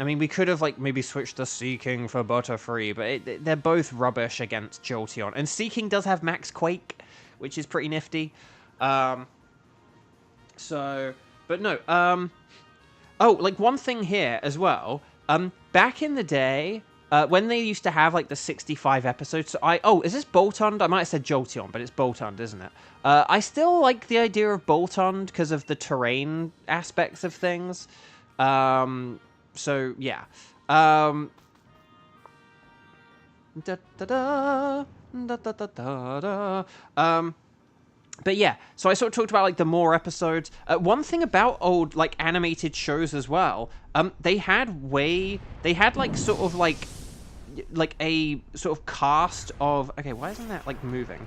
mean, we could have, like, maybe switched the Seeking for Butterfree, but they're both rubbish against Jolteon. And Seeking does have Max Quake, which is pretty nifty. So, but no. Oh, like, one thing here as well. Back in the day, when they used to have, like, the 65 episodes, oh, is this Boltund? I might have said Jolteon, but it's Boltund, isn't it? I still like the idea of Boltund because of the terrain aspects of things. So, yeah. But yeah, so I sort of talked about, like, the more episodes. One thing about old, like, animated shows as well, they had, like, sort of, like a sort of cast of... Okay, why isn't that, like, moving?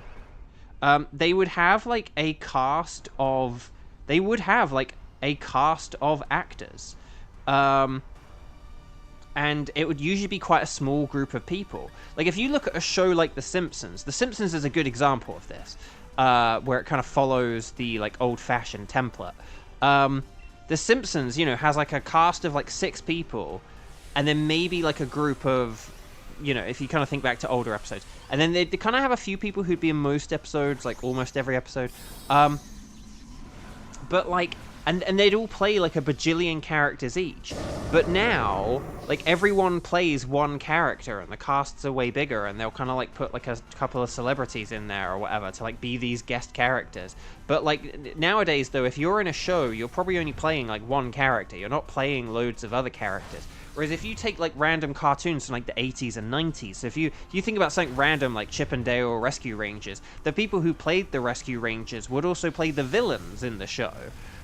They would have, like, a cast of... They would have, like, a cast of actors. And it would usually be quite a small group of people. Like, if you look at a show like The Simpsons is a good example of this, where it kind of follows the, like, old-fashioned template. The Simpsons, you know, has, like, a cast of, like, 6 people, and then maybe, like, a group of, you know, if you kind of think back to older episodes. And then they kind of have a few people who'd be in most episodes, like, almost every episode. But, like... And they'd all play, like, a bajillion characters each. But now, like, everyone plays one character, and the casts are way bigger, and they'll kind of, like, put, like, a couple of celebrities in there or whatever to, like, be these guest characters. But, like, nowadays, though, if you're in a show, you're probably only playing, like, one character. You're not playing loads of other characters. Whereas if you take, like, random cartoons from, like, the 80s and 90s, so if you think about something random, like Chip and Dale or Rescue Rangers, the people who played the Rescue Rangers would also play the villains in the show.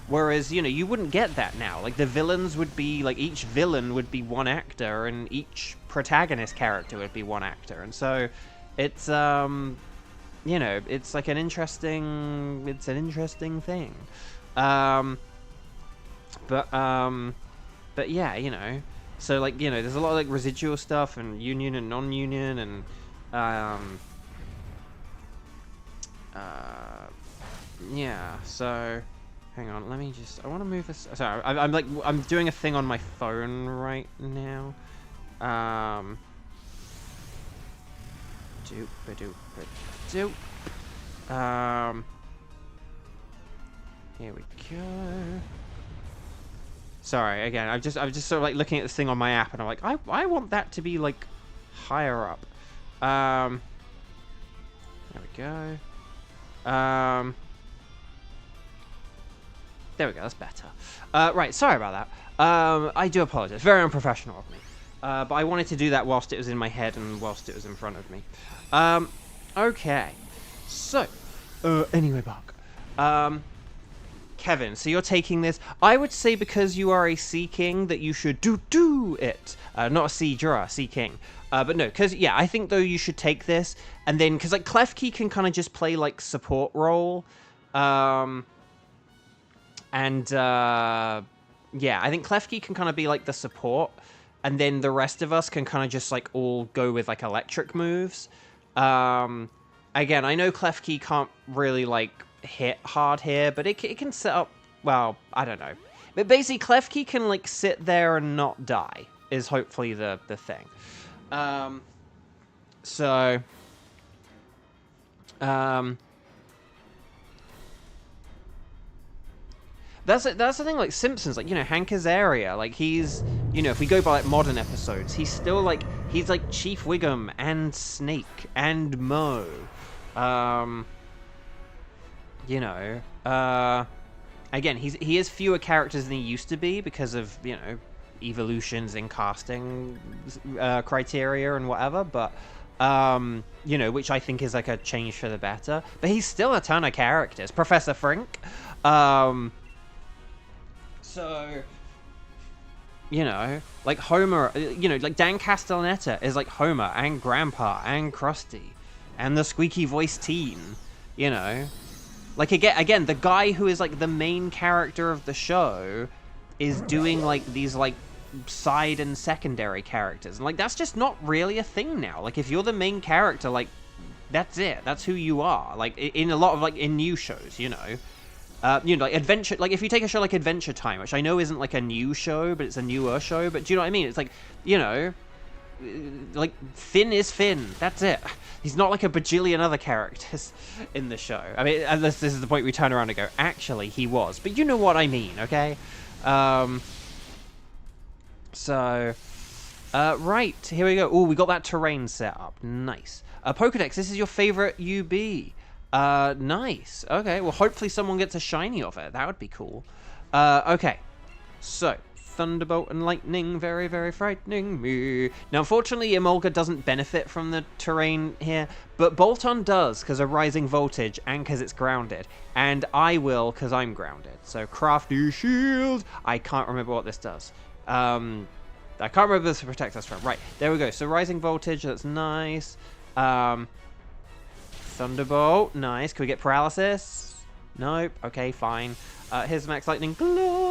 Whereas, you know, you wouldn't get that now. Like, the villains would be, like, each villain would be one actor, and each protagonist character would be one actor. And so, it's, you know, it's, like, an interesting thing. But yeah, you know. So, like, you know, there's a lot of, like, residual stuff, and union and non-union, and, yeah, so... Hang on, let me just... I want to move this... Sorry, I'm doing a thing on my phone right now. Doop. Here we go. Sorry, again, I'm just sort of, like, looking at this thing on my app, and I'm like, I want that to be, like, higher up. There we go. There we go, that's better. Right, sorry about that. I do apologize. Very unprofessional of me. But I wanted to do that whilst it was in my head and whilst it was in front of me. Okay. So, anyway, Buck. Kevin, so you're taking this. I would say because you are a Sea King that you should do it. Not a Sea-Dra, Sea King. But no, because, yeah, I think, though, you should take this. And then, because, like, Klefki can kind of just play, like, support role. Yeah, I think Klefki can kind of be, like, the support, and then the rest of us can kind of just, like, all go with, like, electric moves. Again, I know Klefki can't really, like, hit hard here, but it can set up, well, I don't know. But basically, Klefki can, like, sit there and not die, is hopefully the thing. So, that's the thing. Like Simpsons, like Hank Azaria, like he's if we go by like modern episodes, he's still like he's like Chief Wiggum and Snake and Moe. Again, he has fewer characters than he used to be because of evolutions in casting criteria and whatever, but which I think is like a change for the better. But he's still a ton of characters. Professor Frink, so like Homer, like Dan Castellaneta is like Homer and Grandpa and Krusty and the squeaky voice teen, Like, again, the guy who is, like, the main character of the show is doing, like, these, like, side and secondary characters. And, like, that's just not really a thing now. Like, if you're the main character, like, that's it. That's who you are. Like, in a lot of, like, in new shows, like, Adventure... Like, if you take a show like Adventure Time, which I know isn't, like, a new show, but it's a newer show, but do you know what I mean? It's like, like, Finn is Finn. That's it. He's not like a bajillion other characters in the show. I mean, unless this is the point we turn around and go, actually, he was. But you know what I mean, okay? Right, here we go. Oh, we got that terrain set up. Nice. Pokedex, this is your favorite UB. Nice. Okay, well, hopefully someone gets a shiny of it. That would be cool. Okay, so... Thunderbolt and lightning, very, very frightening me. Now, unfortunately, Emolga doesn't benefit from the terrain here, but Bolton does because of rising voltage and because it's grounded, and I will because I'm grounded. So, crafty shield. I can't remember what this does. I can't remember this to protect us from. Right, there we go. So, rising voltage, that's nice. Thunderbolt, nice. Can we get paralysis? Nope. Okay, fine. Here's max lightning glow.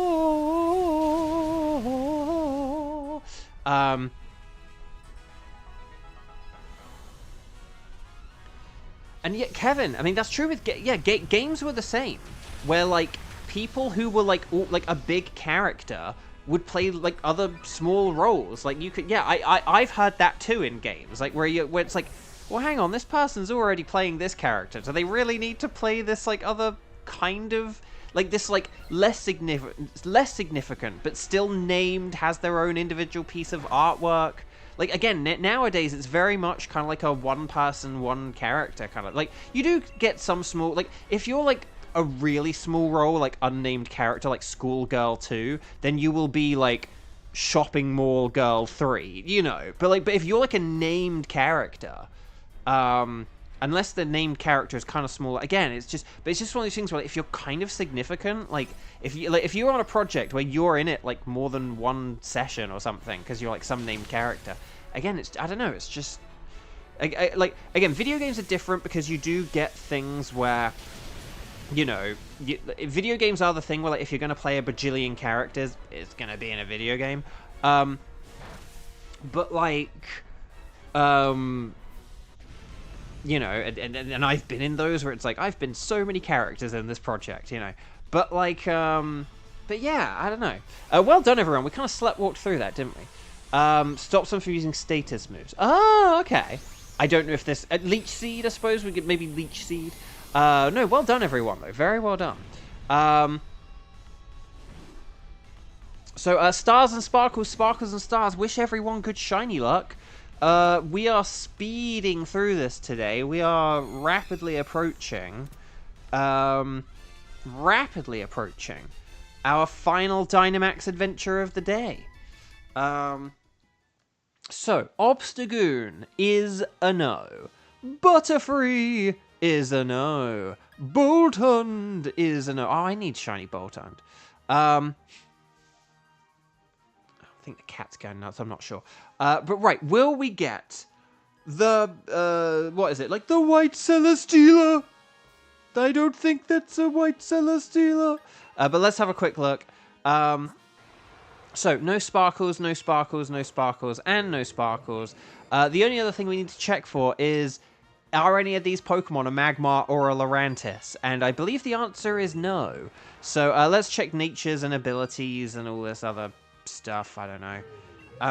And yet, Kevin, I mean, that's true with games were the same, where like people who were like a big character would play like other small roles. Like you could, I've heard that too in games, like where it's like, well, hang on, this person's already playing this character. Do they really need to play this like other kind of like this like less significant but still named, has their own individual piece of artwork? Like again, nowadays it's very much kind of like a one person, one character kind of like. You do get some small, like if you're like a really small role, like unnamed character, like Schoolgirl 2, then you will be like Shopping Mall Girl 3, but if you're like a named character, unless the named character is kind of small, again, it's just one of those things where if you're kind of significant, like if you're on a project where you're in it like more than one session or something because you're like some named character, again, I don't know, it's just like again, video games are different because you do get things where video games are the thing where like if you're going to play a bajillion characters, it's going to be in a video game, but like and I've been in those where it's like I've been so many characters in this project, but like but yeah, I don't know. Well done, everyone. We kind of sleptwalked through that, didn't we? Stops them from using status moves. Oh, okay. I don't know if this Leech Seed, I suppose we could maybe Leech Seed. No, well done, everyone, though. Very well done. So stars and sparkles, sparkles and stars. Wish everyone good shiny luck. We are speeding through this today. We are rapidly approaching our final Dynamax adventure of the day. So, Obstagoon is a no. Butterfree is a no. Boltund is a no. Oh, I need shiny Boltund. I think the cat's going nuts, I'm not sure. But right, will we get the, what is it, like the White Celesteela? I don't think that's a White Celesteela. But let's have a quick look. So, no sparkles, no sparkles, no sparkles, and no sparkles. The only other thing we need to check for is, are any of these Pokemon a Magmar or a Lurantis? And I believe the answer is no. So, let's check natures and abilities and all this other stuff. I don't know.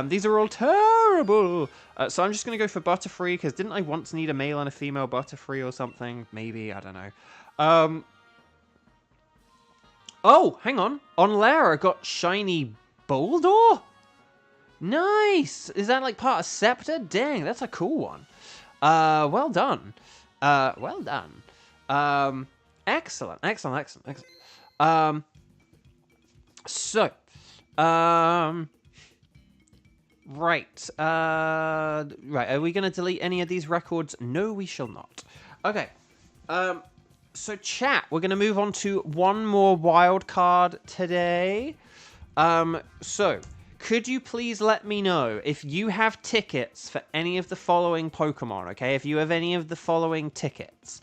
These are all terrible. So I'm just going to go for Butterfree, because didn't I once need a male and a female Butterfree or something? Maybe, I don't know. Oh, hang on. On Lara got shiny Boldor? Nice! Is that like part of Scepter? Dang, that's a cool one. Well done. Well done. Excellent, excellent, excellent, excellent. Right. Right, are we going to delete any of these records? No, we shall not. Okay. So chat, we're going to move on to one more wild card today. So, could you please let me know if you have tickets for any of the following Pokemon, okay? If you have any of the following tickets.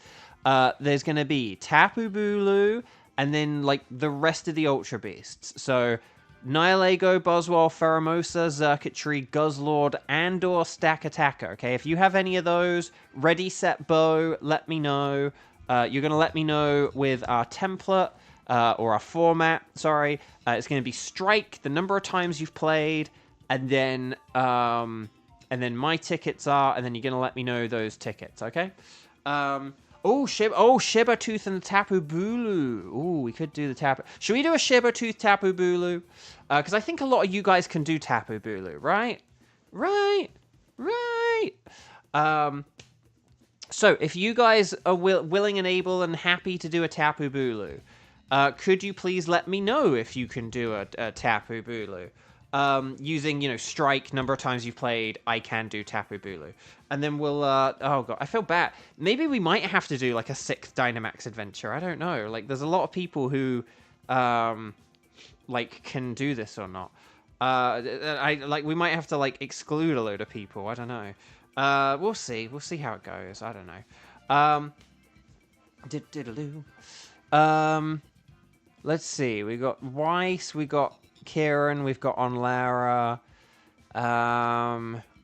There's going to be Tapu Bulu, and then, like, the rest of the Ultra Beasts. So, Nihilego, Buzzwole, Pheromosa, Xurkitree, Guzzlord, and/or Stakataka, okay? If you have any of those, ready, set, bow, let me know. You're going to let me know with our template, or our format, sorry. It's going to be strike, the number of times you've played, and then my tickets are, and then you're going to let me know those tickets, okay? Shibatooth and the Tapu Bulu. Ooh, we could do the Tapu. Should we do a Shibatooth Tapu Bulu? Because I think a lot of you guys can do Tapu Bulu, right? Right. So, if you guys are willing and able and happy to do a Tapu Bulu, could you please let me know if you can do a Tapu Bulu? Using, strike, number of times you've played, I can do Tapu Bulu. And then we'll, oh god, I feel bad. Maybe we might have to do, like, a 6th Dynamax adventure. I don't know. Like, there's a lot of people who, like, can do this or not. We might have to, like, exclude a load of people. I don't know. We'll see. We'll see how it goes. I don't know. Let's see. We got Weiss, we got Kieran, we've got Onlara.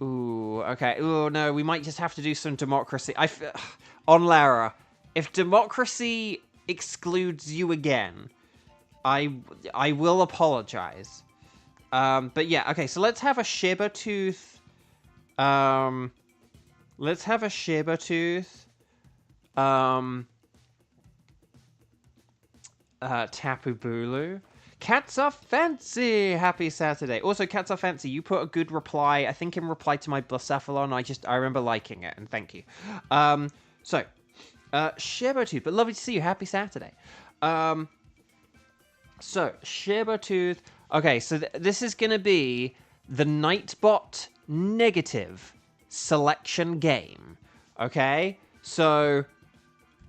Ooh, okay. Ooh, no, we might just have to do some democracy. Onlara, if democracy excludes you again, I will apologize. But yeah, okay, so let's have a Shibatooth. Let's have a Shibatooth. Tapu Bulu. Cats are fancy! Happy Saturday. Also, Cats are fancy. You put a good reply. I think in reply to my Blacephalon, I remember liking it, and thank you. Shibatooth, but lovely to see you. Happy Saturday. So, Shibatooth. Okay, so this is going to be the Nightbot negative selection game. Okay? So,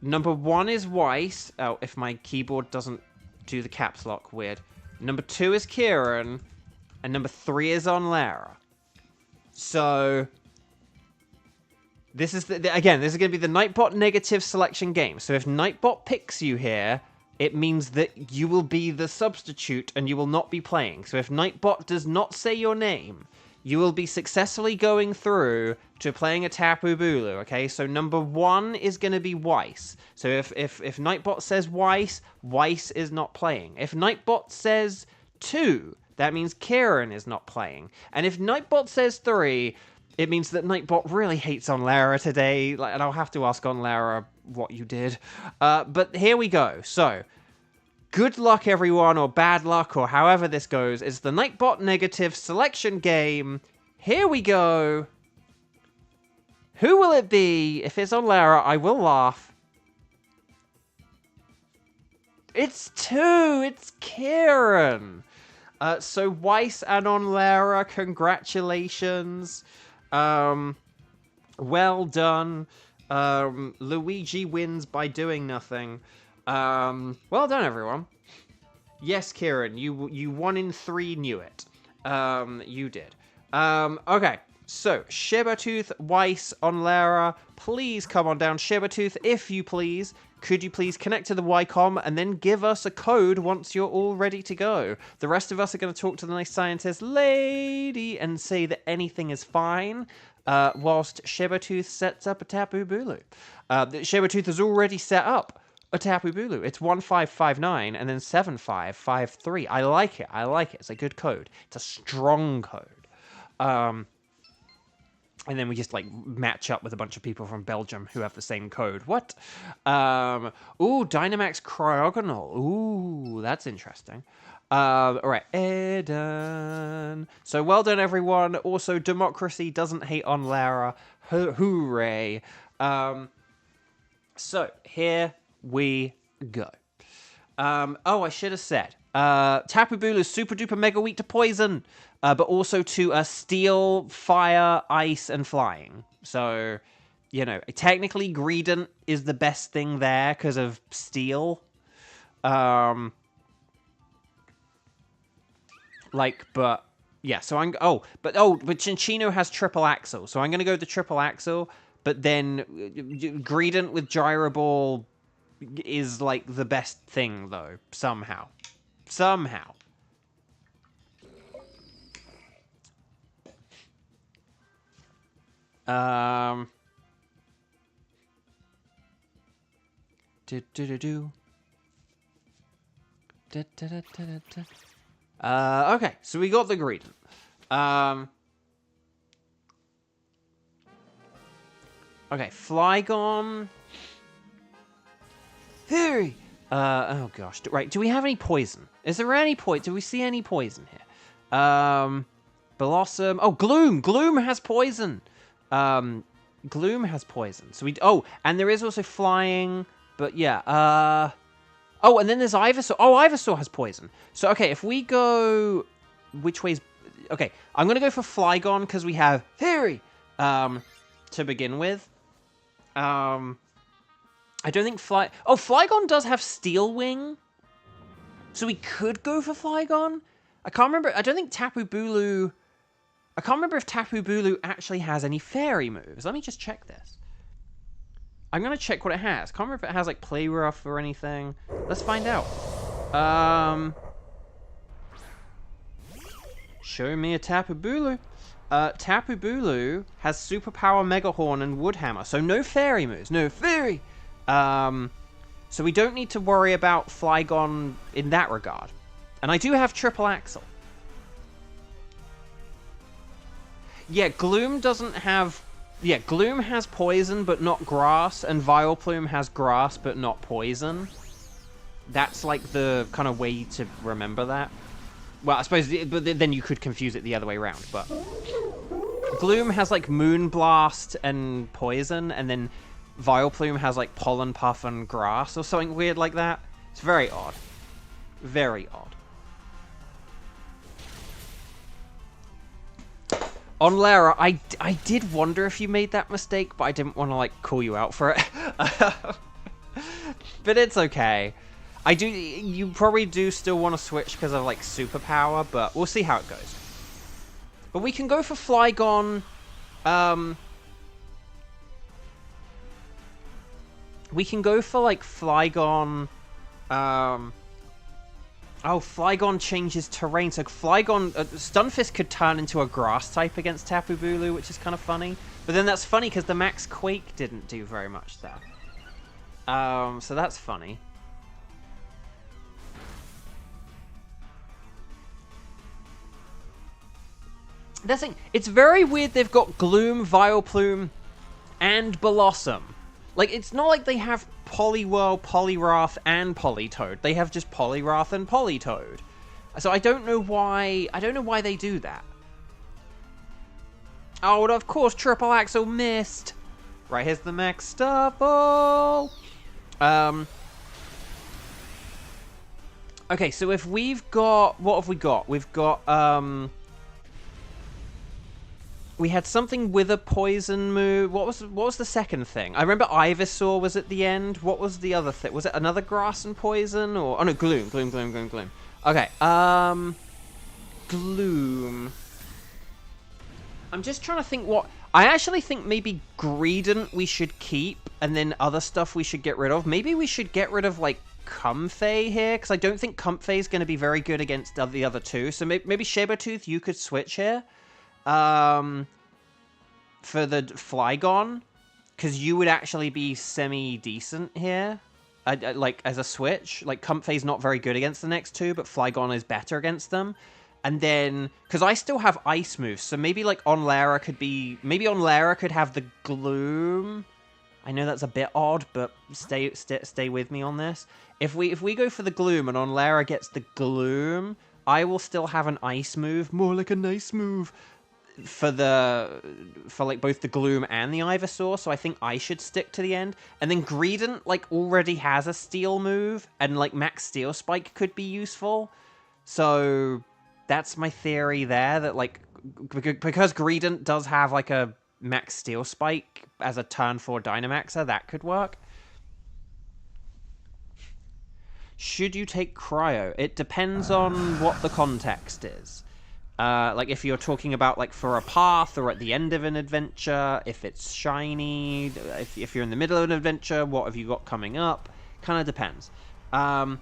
number 1 is Weiss. Oh, if my keyboard doesn't do the caps lock, weird. Number 2 is Kieran, and number 3 is Onlara. So, this is this is going to be the Nightbot negative selection game. So if Nightbot picks you here, it means that you will be the substitute and you will not be playing. So if Nightbot does not say your name, you will be successfully going through to playing a Tapu Bulu, okay? So number 1 is going to be Weiss. So if Nightbot says Weiss, Weiss is not playing. If Nightbot says 2, that means Kieran is not playing. And if Nightbot says 3, it means that Nightbot really hates Onlara today, and I'll have to ask Onlara what you did. But here we go. So, good luck, everyone, or bad luck, or however this goes. It's the Nightbot negative selection game. Here we go. Who will it be? If it's Onlara, I will laugh. It's 2. It's Kieran. So Weiss and Onlara, congratulations. Well done. Luigi wins by doing nothing. Well done, everyone. Yes, Kieran, you 1 in 3 knew it. You did. Okay, so Shibatooth, Weiss, Onlara, please come on down. Shibatooth, if you please, could you please connect to the Wycom and then give us a code once you're all ready to go? The rest of us are going to talk to the nice scientist lady and say that anything is fine, whilst Shibatooth sets up a Tapu Bulu. Shibatooth has already set up a Tapu Bulu. It's 1559 and then 7553. I like it. It's a good code. It's a strong code. And then we just, like, match up with a bunch of people from Belgium who have the same code. What? Ooh, Dynamax Cryogonal. Ooh, that's interesting. All right, Eden. So well done, everyone. Also, democracy doesn't hate on Lara. Hooray. So, here we go. Oh, I should have said. Tapu Bulu is super duper mega weak to poison, but also to steel, fire, ice, and flying. So, you know, technically Greedent is the best thing there because of steel. But yeah, so but Cinccino has triple axle, so I'm gonna go the triple axle, but then Greedent with Gyro Ball is like the best thing though, somehow. Okay, so we got the Greedent. Okay, Flygon. Fury! Oh gosh. Right, do we have any poison? Is there any poison? Do we see any poison here? Blossom. Oh, Gloom! Gloom has poison! Gloom has poison. So and there is also flying, but yeah, oh, and then there's Ivysaur. Oh, Ivysaur has poison. So, okay, if we go... Which way's... Okay, I'm going to go for Flygon because we have Fury to begin with. I don't think Flygon does have Steel Wing. So we could go for Flygon. I can't remember. I don't think Tapu Bulu... I can't remember if Tapu Bulu actually has any fairy moves. Let me just check this. I'm going to check what it has. Can't remember if it has, like, Play Rough or anything. Let's find out. Show me a Tapu Bulu. Tapu Bulu has Superpower, Mega Horn, and Wood Hammer. So no fairy moves. No fairy! So we don't need to worry about Flygon in that regard. And I do have Triple Axle. Yeah, Gloom doesn't have... Yeah, Gloom has poison, but not grass, and Vileplume has grass, but not poison. That's, like, the kind of way to remember that. Well, I suppose, but then you could confuse it the other way around, but... Gloom has, like, Moonblast and poison, and then Vileplume has, like, Pollen Puff and grass, or something weird like that. It's very odd. Very odd. On Lara, I did wonder if you made that mistake, but I didn't want to, like, call you out for it. But it's okay. You probably do still want to switch because of, like, superpower, but we'll see how it goes. But we can go for Flygon. We can go for, like, Flygon. Oh, Flygon changes terrain. So Flygon... Stunfisk could turn into a grass type against Tapu Bulu, which is kind of funny. But then that's funny because the Max Quake didn't do very much there. So that's funny. The thing, it's very weird they've got Gloom, Vileplume, and Blossom. Like, it's not like they have Poliwhirl, Poliwrath, and Politoed. They have just Poliwrath and Politoed. So I don't know why they do that. Oh, and of course, Triple Axle missed. Right, here's the Max Stuffle. Okay, so if we've got... What have we got? We've got, we had something with a poison move. What was the second thing? I remember Ivysaur was at the end. What was the other thing? Was it another grass and poison? Or... Oh, no, Gloom. Okay, Gloom. I'm just trying to think what... I actually think maybe Greedent we should keep, and then other stuff we should get rid of. Maybe we should get rid of, like, Comfey here, because I don't think Comfey is going to be very good against the other two. So maybe Sabertooth, you could switch here. For the Flygon, because you would actually be semi-decent here, like, as a switch. Like, Comfey's not very good against the next two, but Flygon is better against them. And then, because I still have ice moves, so maybe like on Lara could be, maybe on Lara could have the gloom. I know that's a bit odd, but stay with me on this. If we go for the gloom and on Lara gets the gloom, I will still have an ice move, more like a nice move, for like both the gloom and the Ivysaur. So I think I should stick to the end. And then Greedent like already has a steel move, and like Max Steel Spike could be useful. So that's my theory there, that like because Greedent does have like a Max Steel Spike as a turn 4 Dynamaxer, that could work. Should you take Cryo? It depends on what the context is. Like if you're talking about like for a path or at the end of an adventure, if it's shiny, if you're in the middle of an adventure, what have you got coming up? Kind of depends. But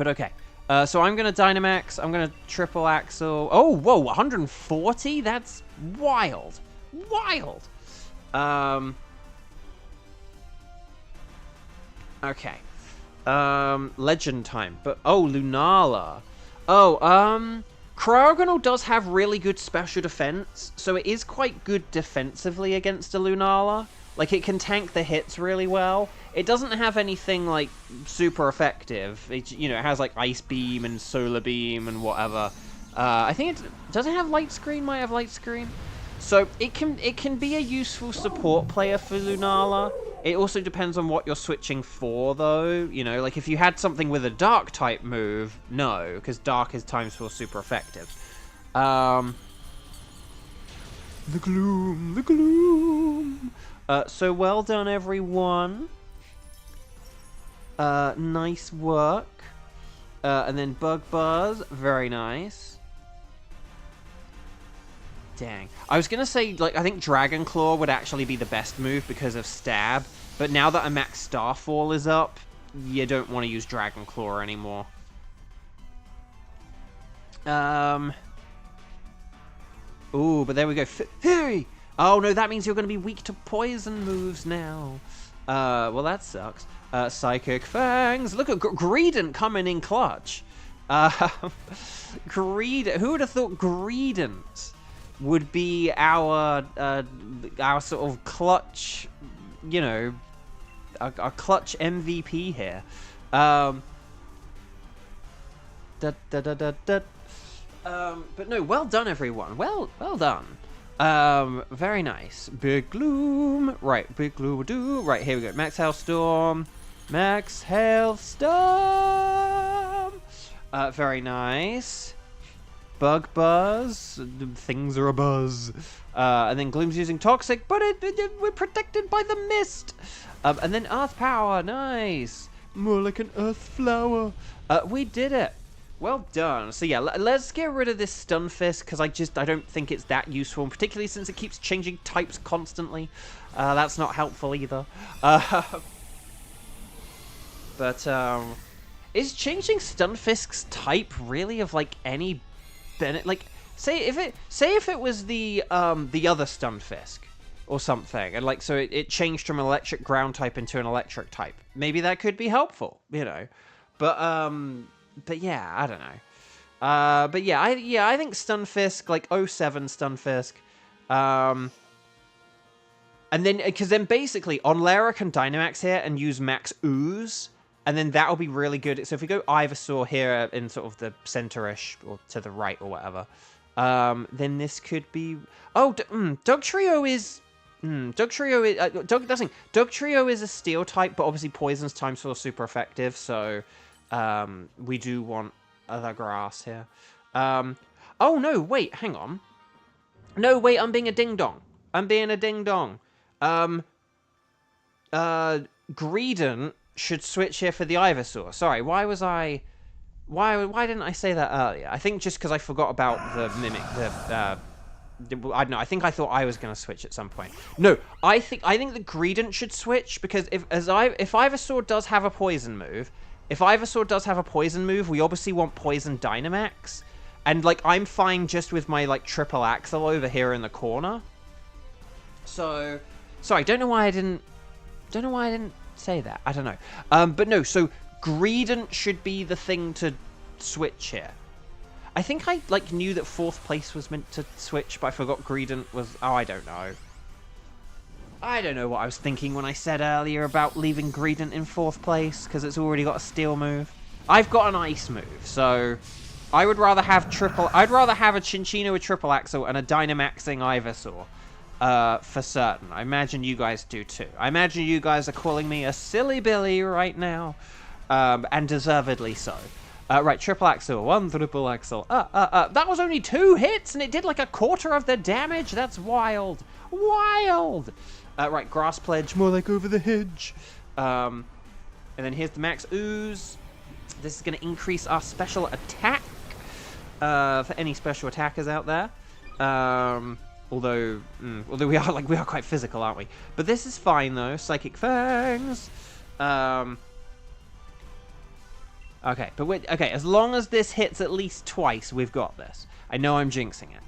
okay. So I'm going to Dynamax. I'm going to triple axle. Oh, whoa, 140? That's wild. Wild. Okay. Legend time. But, oh, Lunala. Oh, Cryogonal does have really good special defense, so it is quite good defensively against a Lunala. Like, it can tank the hits really well. It doesn't have anything, like, super effective. It, you know, it has, like, Ice Beam and Solar Beam and whatever. I think it... Does it have Light Screen? Might have Light Screen. So, it can be a useful support player for Lunala. It also depends on what you're switching for, though. You know, like, if you had something with a Dark-type move, no, because Dark is ×4 super effective. The Gloom, the Gloom... so well done, everyone. Nice work. And then Bug Buzz, very nice. Dang. I was gonna say, like, I think Dragon Claw would actually be the best move because of Stab, but now that a Max Starfall is up, you don't want to use Dragon Claw anymore. Ooh, but there we go. Fury! Oh, no, that means you're going to be weak to poison moves now. Well, that sucks. Psychic Fangs. Look at Greedent coming in clutch. Greedent. Who would have thought Greedent would be our sort of clutch, you know, our clutch MVP here. But no, well done, everyone. Well done. Very nice. Big Gloom. Right, Big Gloom. Right, here we go. Max Hailstorm. Max Hailstorm. Very nice. Bug Buzz. Things are a buzz. And then Gloom's using Toxic, but we're protected by the mist. And then Earth Power. Nice. More like an Earth Flower. We did it. Well done. So yeah, let's get rid of this Stunfisk, because I don't think it's that useful, particularly since it keeps changing types constantly. That's not helpful either. But is changing Stunfisk's type really of like any benefit? Like, say if it was the other Stunfisk or something, and like so it changed from an electric ground type into an electric type. Maybe that could be helpful, you know. But yeah, I don't know. But yeah, I think Stunfisk, like 07 Stunfisk, and then because then basically on Lara can Dynamax here and use Max Ooze, and then that'll be really good. So if we go Ivysaur here in sort of the center-ish or to the right or whatever, then this could be. Oh, Dugtrio is. Dugtrio is a Steel type, but obviously Poison's ×4 super effective, so. We do want other grass here. Oh, no, wait, hang on. No, wait, I'm being a ding-dong. Greedent should switch here for the Ivysaur. Sorry, why didn't I say that earlier? I think just because I forgot about the Mimic, I don't know, I thought I was going to switch at some point. No, I think the Greedent should switch, because if Ivysaur does have a poison move, we obviously want Poison Dynamax. And, like, I'm fine just with my, like, triple axle over here in the corner. So, sorry, don't know why I didn't say that. I don't know. But no, so Greedent should be the thing to switch here. I think I, like, knew that 4th place was meant to switch, but I forgot Greedent was... Oh, I don't know. I don't know what I was thinking when I said earlier about leaving Greedent in 4th place, because it's already got a Steel move. I've got an Ice move, so... I would rather have I'd rather have a Chinchino with Triple Axle and a Dynamaxing Ivysaur. For certain. I imagine you guys do too. I imagine you guys are calling me a silly Billy right now. And deservedly so. Right, Triple Axle. 1 Triple Axle. That was only 2 hits and it did like 1/4 of the damage. That's wild. Wild! Right, Grass Pledge. More like over the hedge. And then here's the Max Ooze. This is going to increase our special attack. For any special attackers out there. Although we are quite physical, aren't we? But this is fine though. Psychic Fangs. Okay, but okay. As long as this hits at least twice, we've got this. I know I'm jinxing it.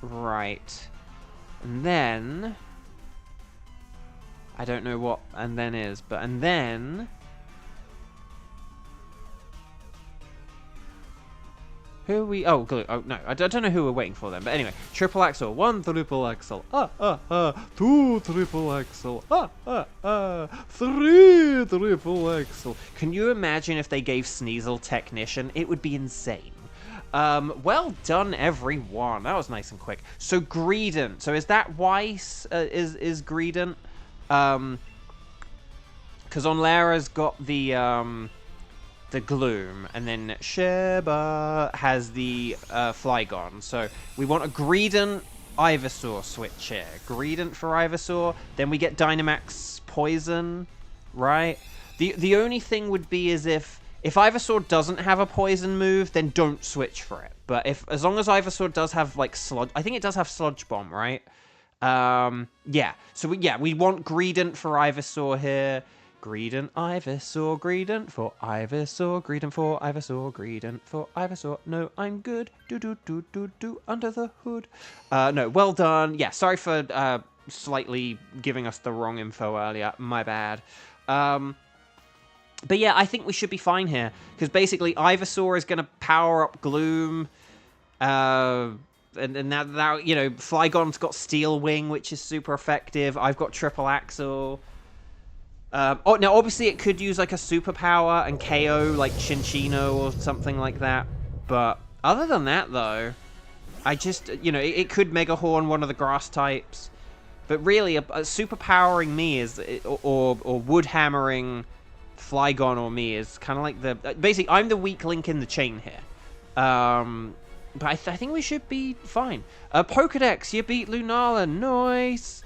Right, and then. I don't know what and then is, but and then... Who are we... Oh, no, I don't know who we're waiting for then. But anyway, Triple Axle. 1 Triple Axle. 2 Triple Axle. 3 Triple Axle. Can you imagine if they gave Sneasel Technician? It would be insane. Well done, everyone. That was nice and quick. So, Greedent. So, is that Weiss? Is Greedent? Because Onlera's got the Gloom, and then Sheba has the Flygon. So we want a Greedent Ivysaur switch here. Greedent for Ivysaur, then we get Dynamax Poison, right? The only thing would be is if Ivysaur doesn't have a Poison move, then don't switch for it. But as long as Ivysaur does have like Sludge, I think it does have Sludge Bomb, right? Yeah. So we want Greedent for Ivysaur here. Greedent, Ivysaur, Greedent for Ivysaur, Greedent for Ivysaur, Greedent for Ivysaur. No, I'm good. Do under the hood. No, well done. Yeah, sorry for slightly giving us the wrong info earlier. My bad. But yeah, I think we should be fine here because basically Ivysaur is going to power up Gloom. And now, you know, Flygon's got Steel Wing, which is super effective. I've got Triple Axle. Now, obviously, it could use, like, a superpower and KO, like, Chinchino or something like that. But other than that, though, I just, you know, it could Mega Horn one of the grass types. But really, a superpowering me is, or wood hammering Flygon or me is kind of like the... Basically, I'm the weak link in the chain here. But I think we should be fine. Pokedex, you beat Lunala. Nice.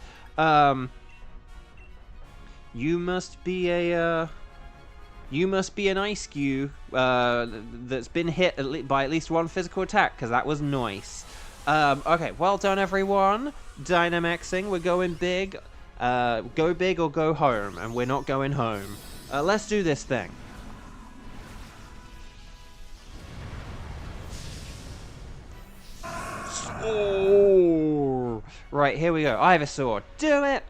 You must be an Ice Skew that's been hit by at least 1 physical attack, because that was nice. Okay, well done, everyone. Dynamaxing, we're going big. Go big or go home, and we're not going home. Let's do this thing. Oh! Right, here we go. Ivysaur, do it!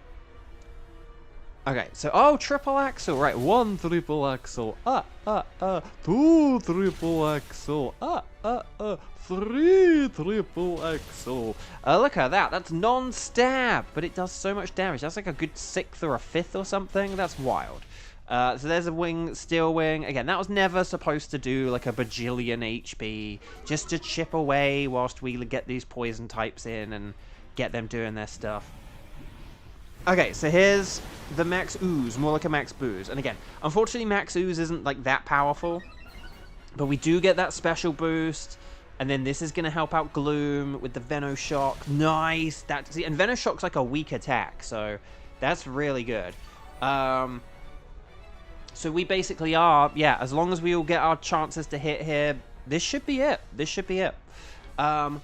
Okay, so, Triple Axle. Right, 1 Triple Axle. 2 Triple Axle. 3 Triple Axle. Look at that. That's non-stab, but it does so much damage. That's like a good 6th or a 5th or something. That's wild. So there's a wing, Steel Wing. Again, that was never supposed to do like a bajillion HP. Just to chip away whilst we get these poison types in and get them doing their stuff. Okay, so here's the Max Ooze, more like a Max Booze. And again, unfortunately Max Ooze isn't like that powerful. But we do get that special boost. And then this is going to help out Gloom with the Venoshock. Nice! And Venoshock's like a weak attack, so that's really good. So we basically are, yeah, as long as we all get our chances to hit here, this should be it. This should be it. Right,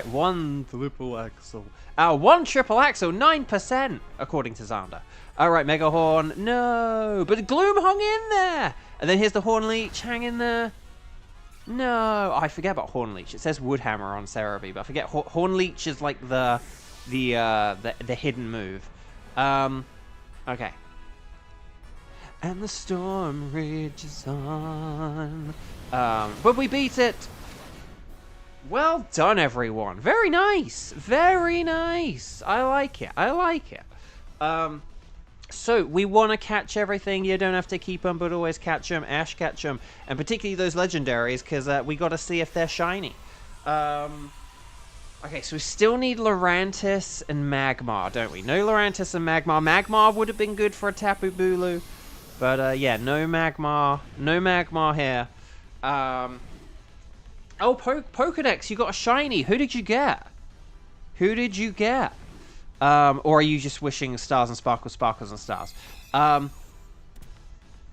1 Triple Axle. 1 Triple Axle, 9%, according to Xander. Alright, Mega Horn, no, but Gloom hung in there. And then here's the Horn Leech, hang in there. No, I forget about Horn Leech. It says Wood Hammer on Cerebi, but I forget Horn Leech is like the the hidden move. Okay. And the storm rages on. But we beat it! Well done, everyone. Very nice. Very nice. I like it. I like it. So, we want to catch everything. You don't have to keep them, but always catch them. Ash, catch them. And particularly those legendaries, because we got to see if they're shiny. Okay, so we still need Lurantis and Magmar, don't we? No Lurantis and Magmar. Magmar would have been good for a Tapu Bulu. But, yeah, no Magmar. No Magmar here. Oh, Pokedex, you got a shiny. Who did you get? Who did you get? Or are you just wishing stars and sparkles, sparkles and stars?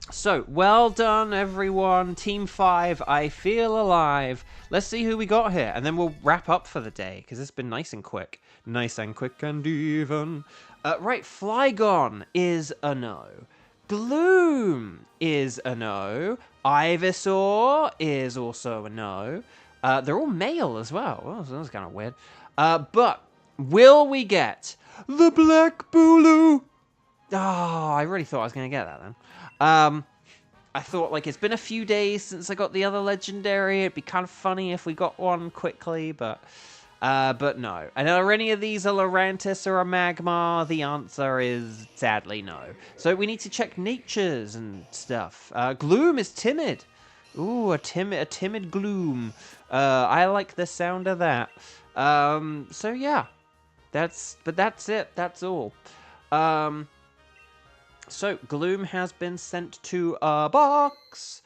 So, well done, everyone. Team 5, I feel alive. Let's see who we got here, and then we'll wrap up for the day, because it's been nice and quick. Nice and quick and even. Right, Flygon is a no. Gloom is a no. Ivysaur is also a no. They're all male as well. Oh, that's kind of weird. But will we get the Black Bulu? Oh, I really thought I was going to get that then. I thought, like, it's been a few days since I got the other legendary. It'd be kind of funny if we got one quickly, but no. And are any of these a Lurantis or a Magmar? The answer is sadly no. So we need to check natures and stuff. Gloom is timid. Ooh, a timid Gloom. I like the sound of that. So yeah, that's it. That's all. So Gloom has been sent to a box.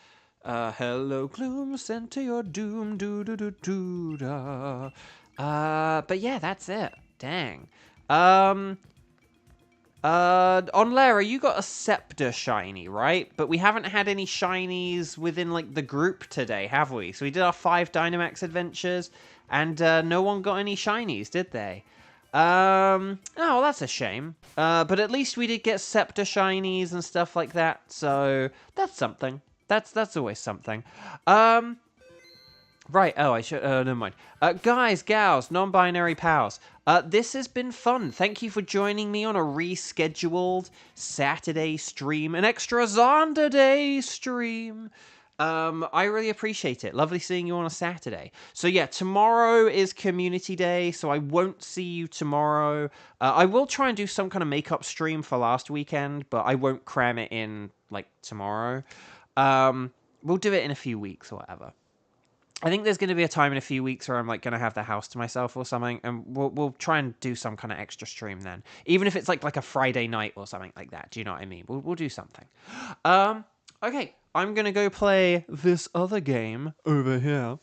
Hello, Gloom, sent to your doom, doo doo doo doo da. But yeah, that's it. Dang. On Lara, you got a Scepter shiny, right? But we haven't had any shinies within, like, the group today, have we? So we did our 5 Dynamax Adventures, and no one got any shinies, did they? Oh, that's a shame. But at least we did get Scepter shinies and stuff like that, so that's something. That's always something. Right, oh, I should, never mind. Guys, gals, non-binary pals, this has been fun. Thank you for joining me on a rescheduled Saturday stream, an extra Zonda Day stream. I really appreciate it. Lovely seeing you on a Saturday. So yeah, tomorrow is Community Day, so I won't see you tomorrow. I will try and do some kind of makeup stream for last weekend, but I won't cram it in, like, tomorrow. We'll do it in a few weeks or whatever. I think there's going to be a time in a few weeks where I'm, like, going to have the house to myself or something, and we'll try and do some kind of extra stream then. Even if it's, like a Friday night or something like that. Do you know what I mean? We'll do something. Okay, I'm going to go play this other game over here,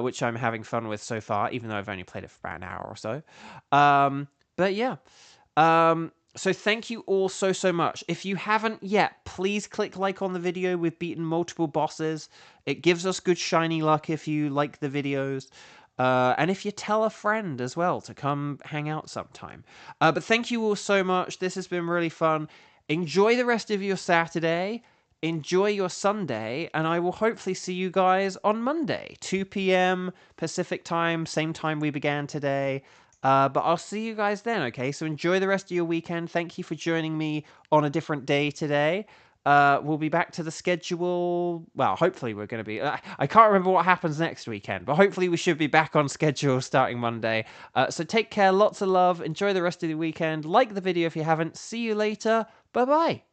which I'm having fun with so far, even though I've only played it for about an hour or so. But yeah. So thank you all so much. If you haven't yet, please click like on the video. We've beaten multiple bosses. It gives us good shiny luck if you like the videos. And if you tell a friend as well to come hang out sometime. But thank you all so much. This has been really fun. Enjoy the rest of your Saturday. Enjoy your Sunday. And I will hopefully see you guys on Monday. 2 p.m. Pacific time. Same time we began today. But I'll see you guys then, okay? So enjoy the rest of your weekend. Thank you for joining me on a different day today. We'll be back to the schedule. Well, hopefully we're going to be... I can't remember what happens next weekend, but hopefully we should be back on schedule starting Monday. So take care, lots of love, enjoy the rest of the weekend. Like the video if you haven't. See you later. Bye-bye.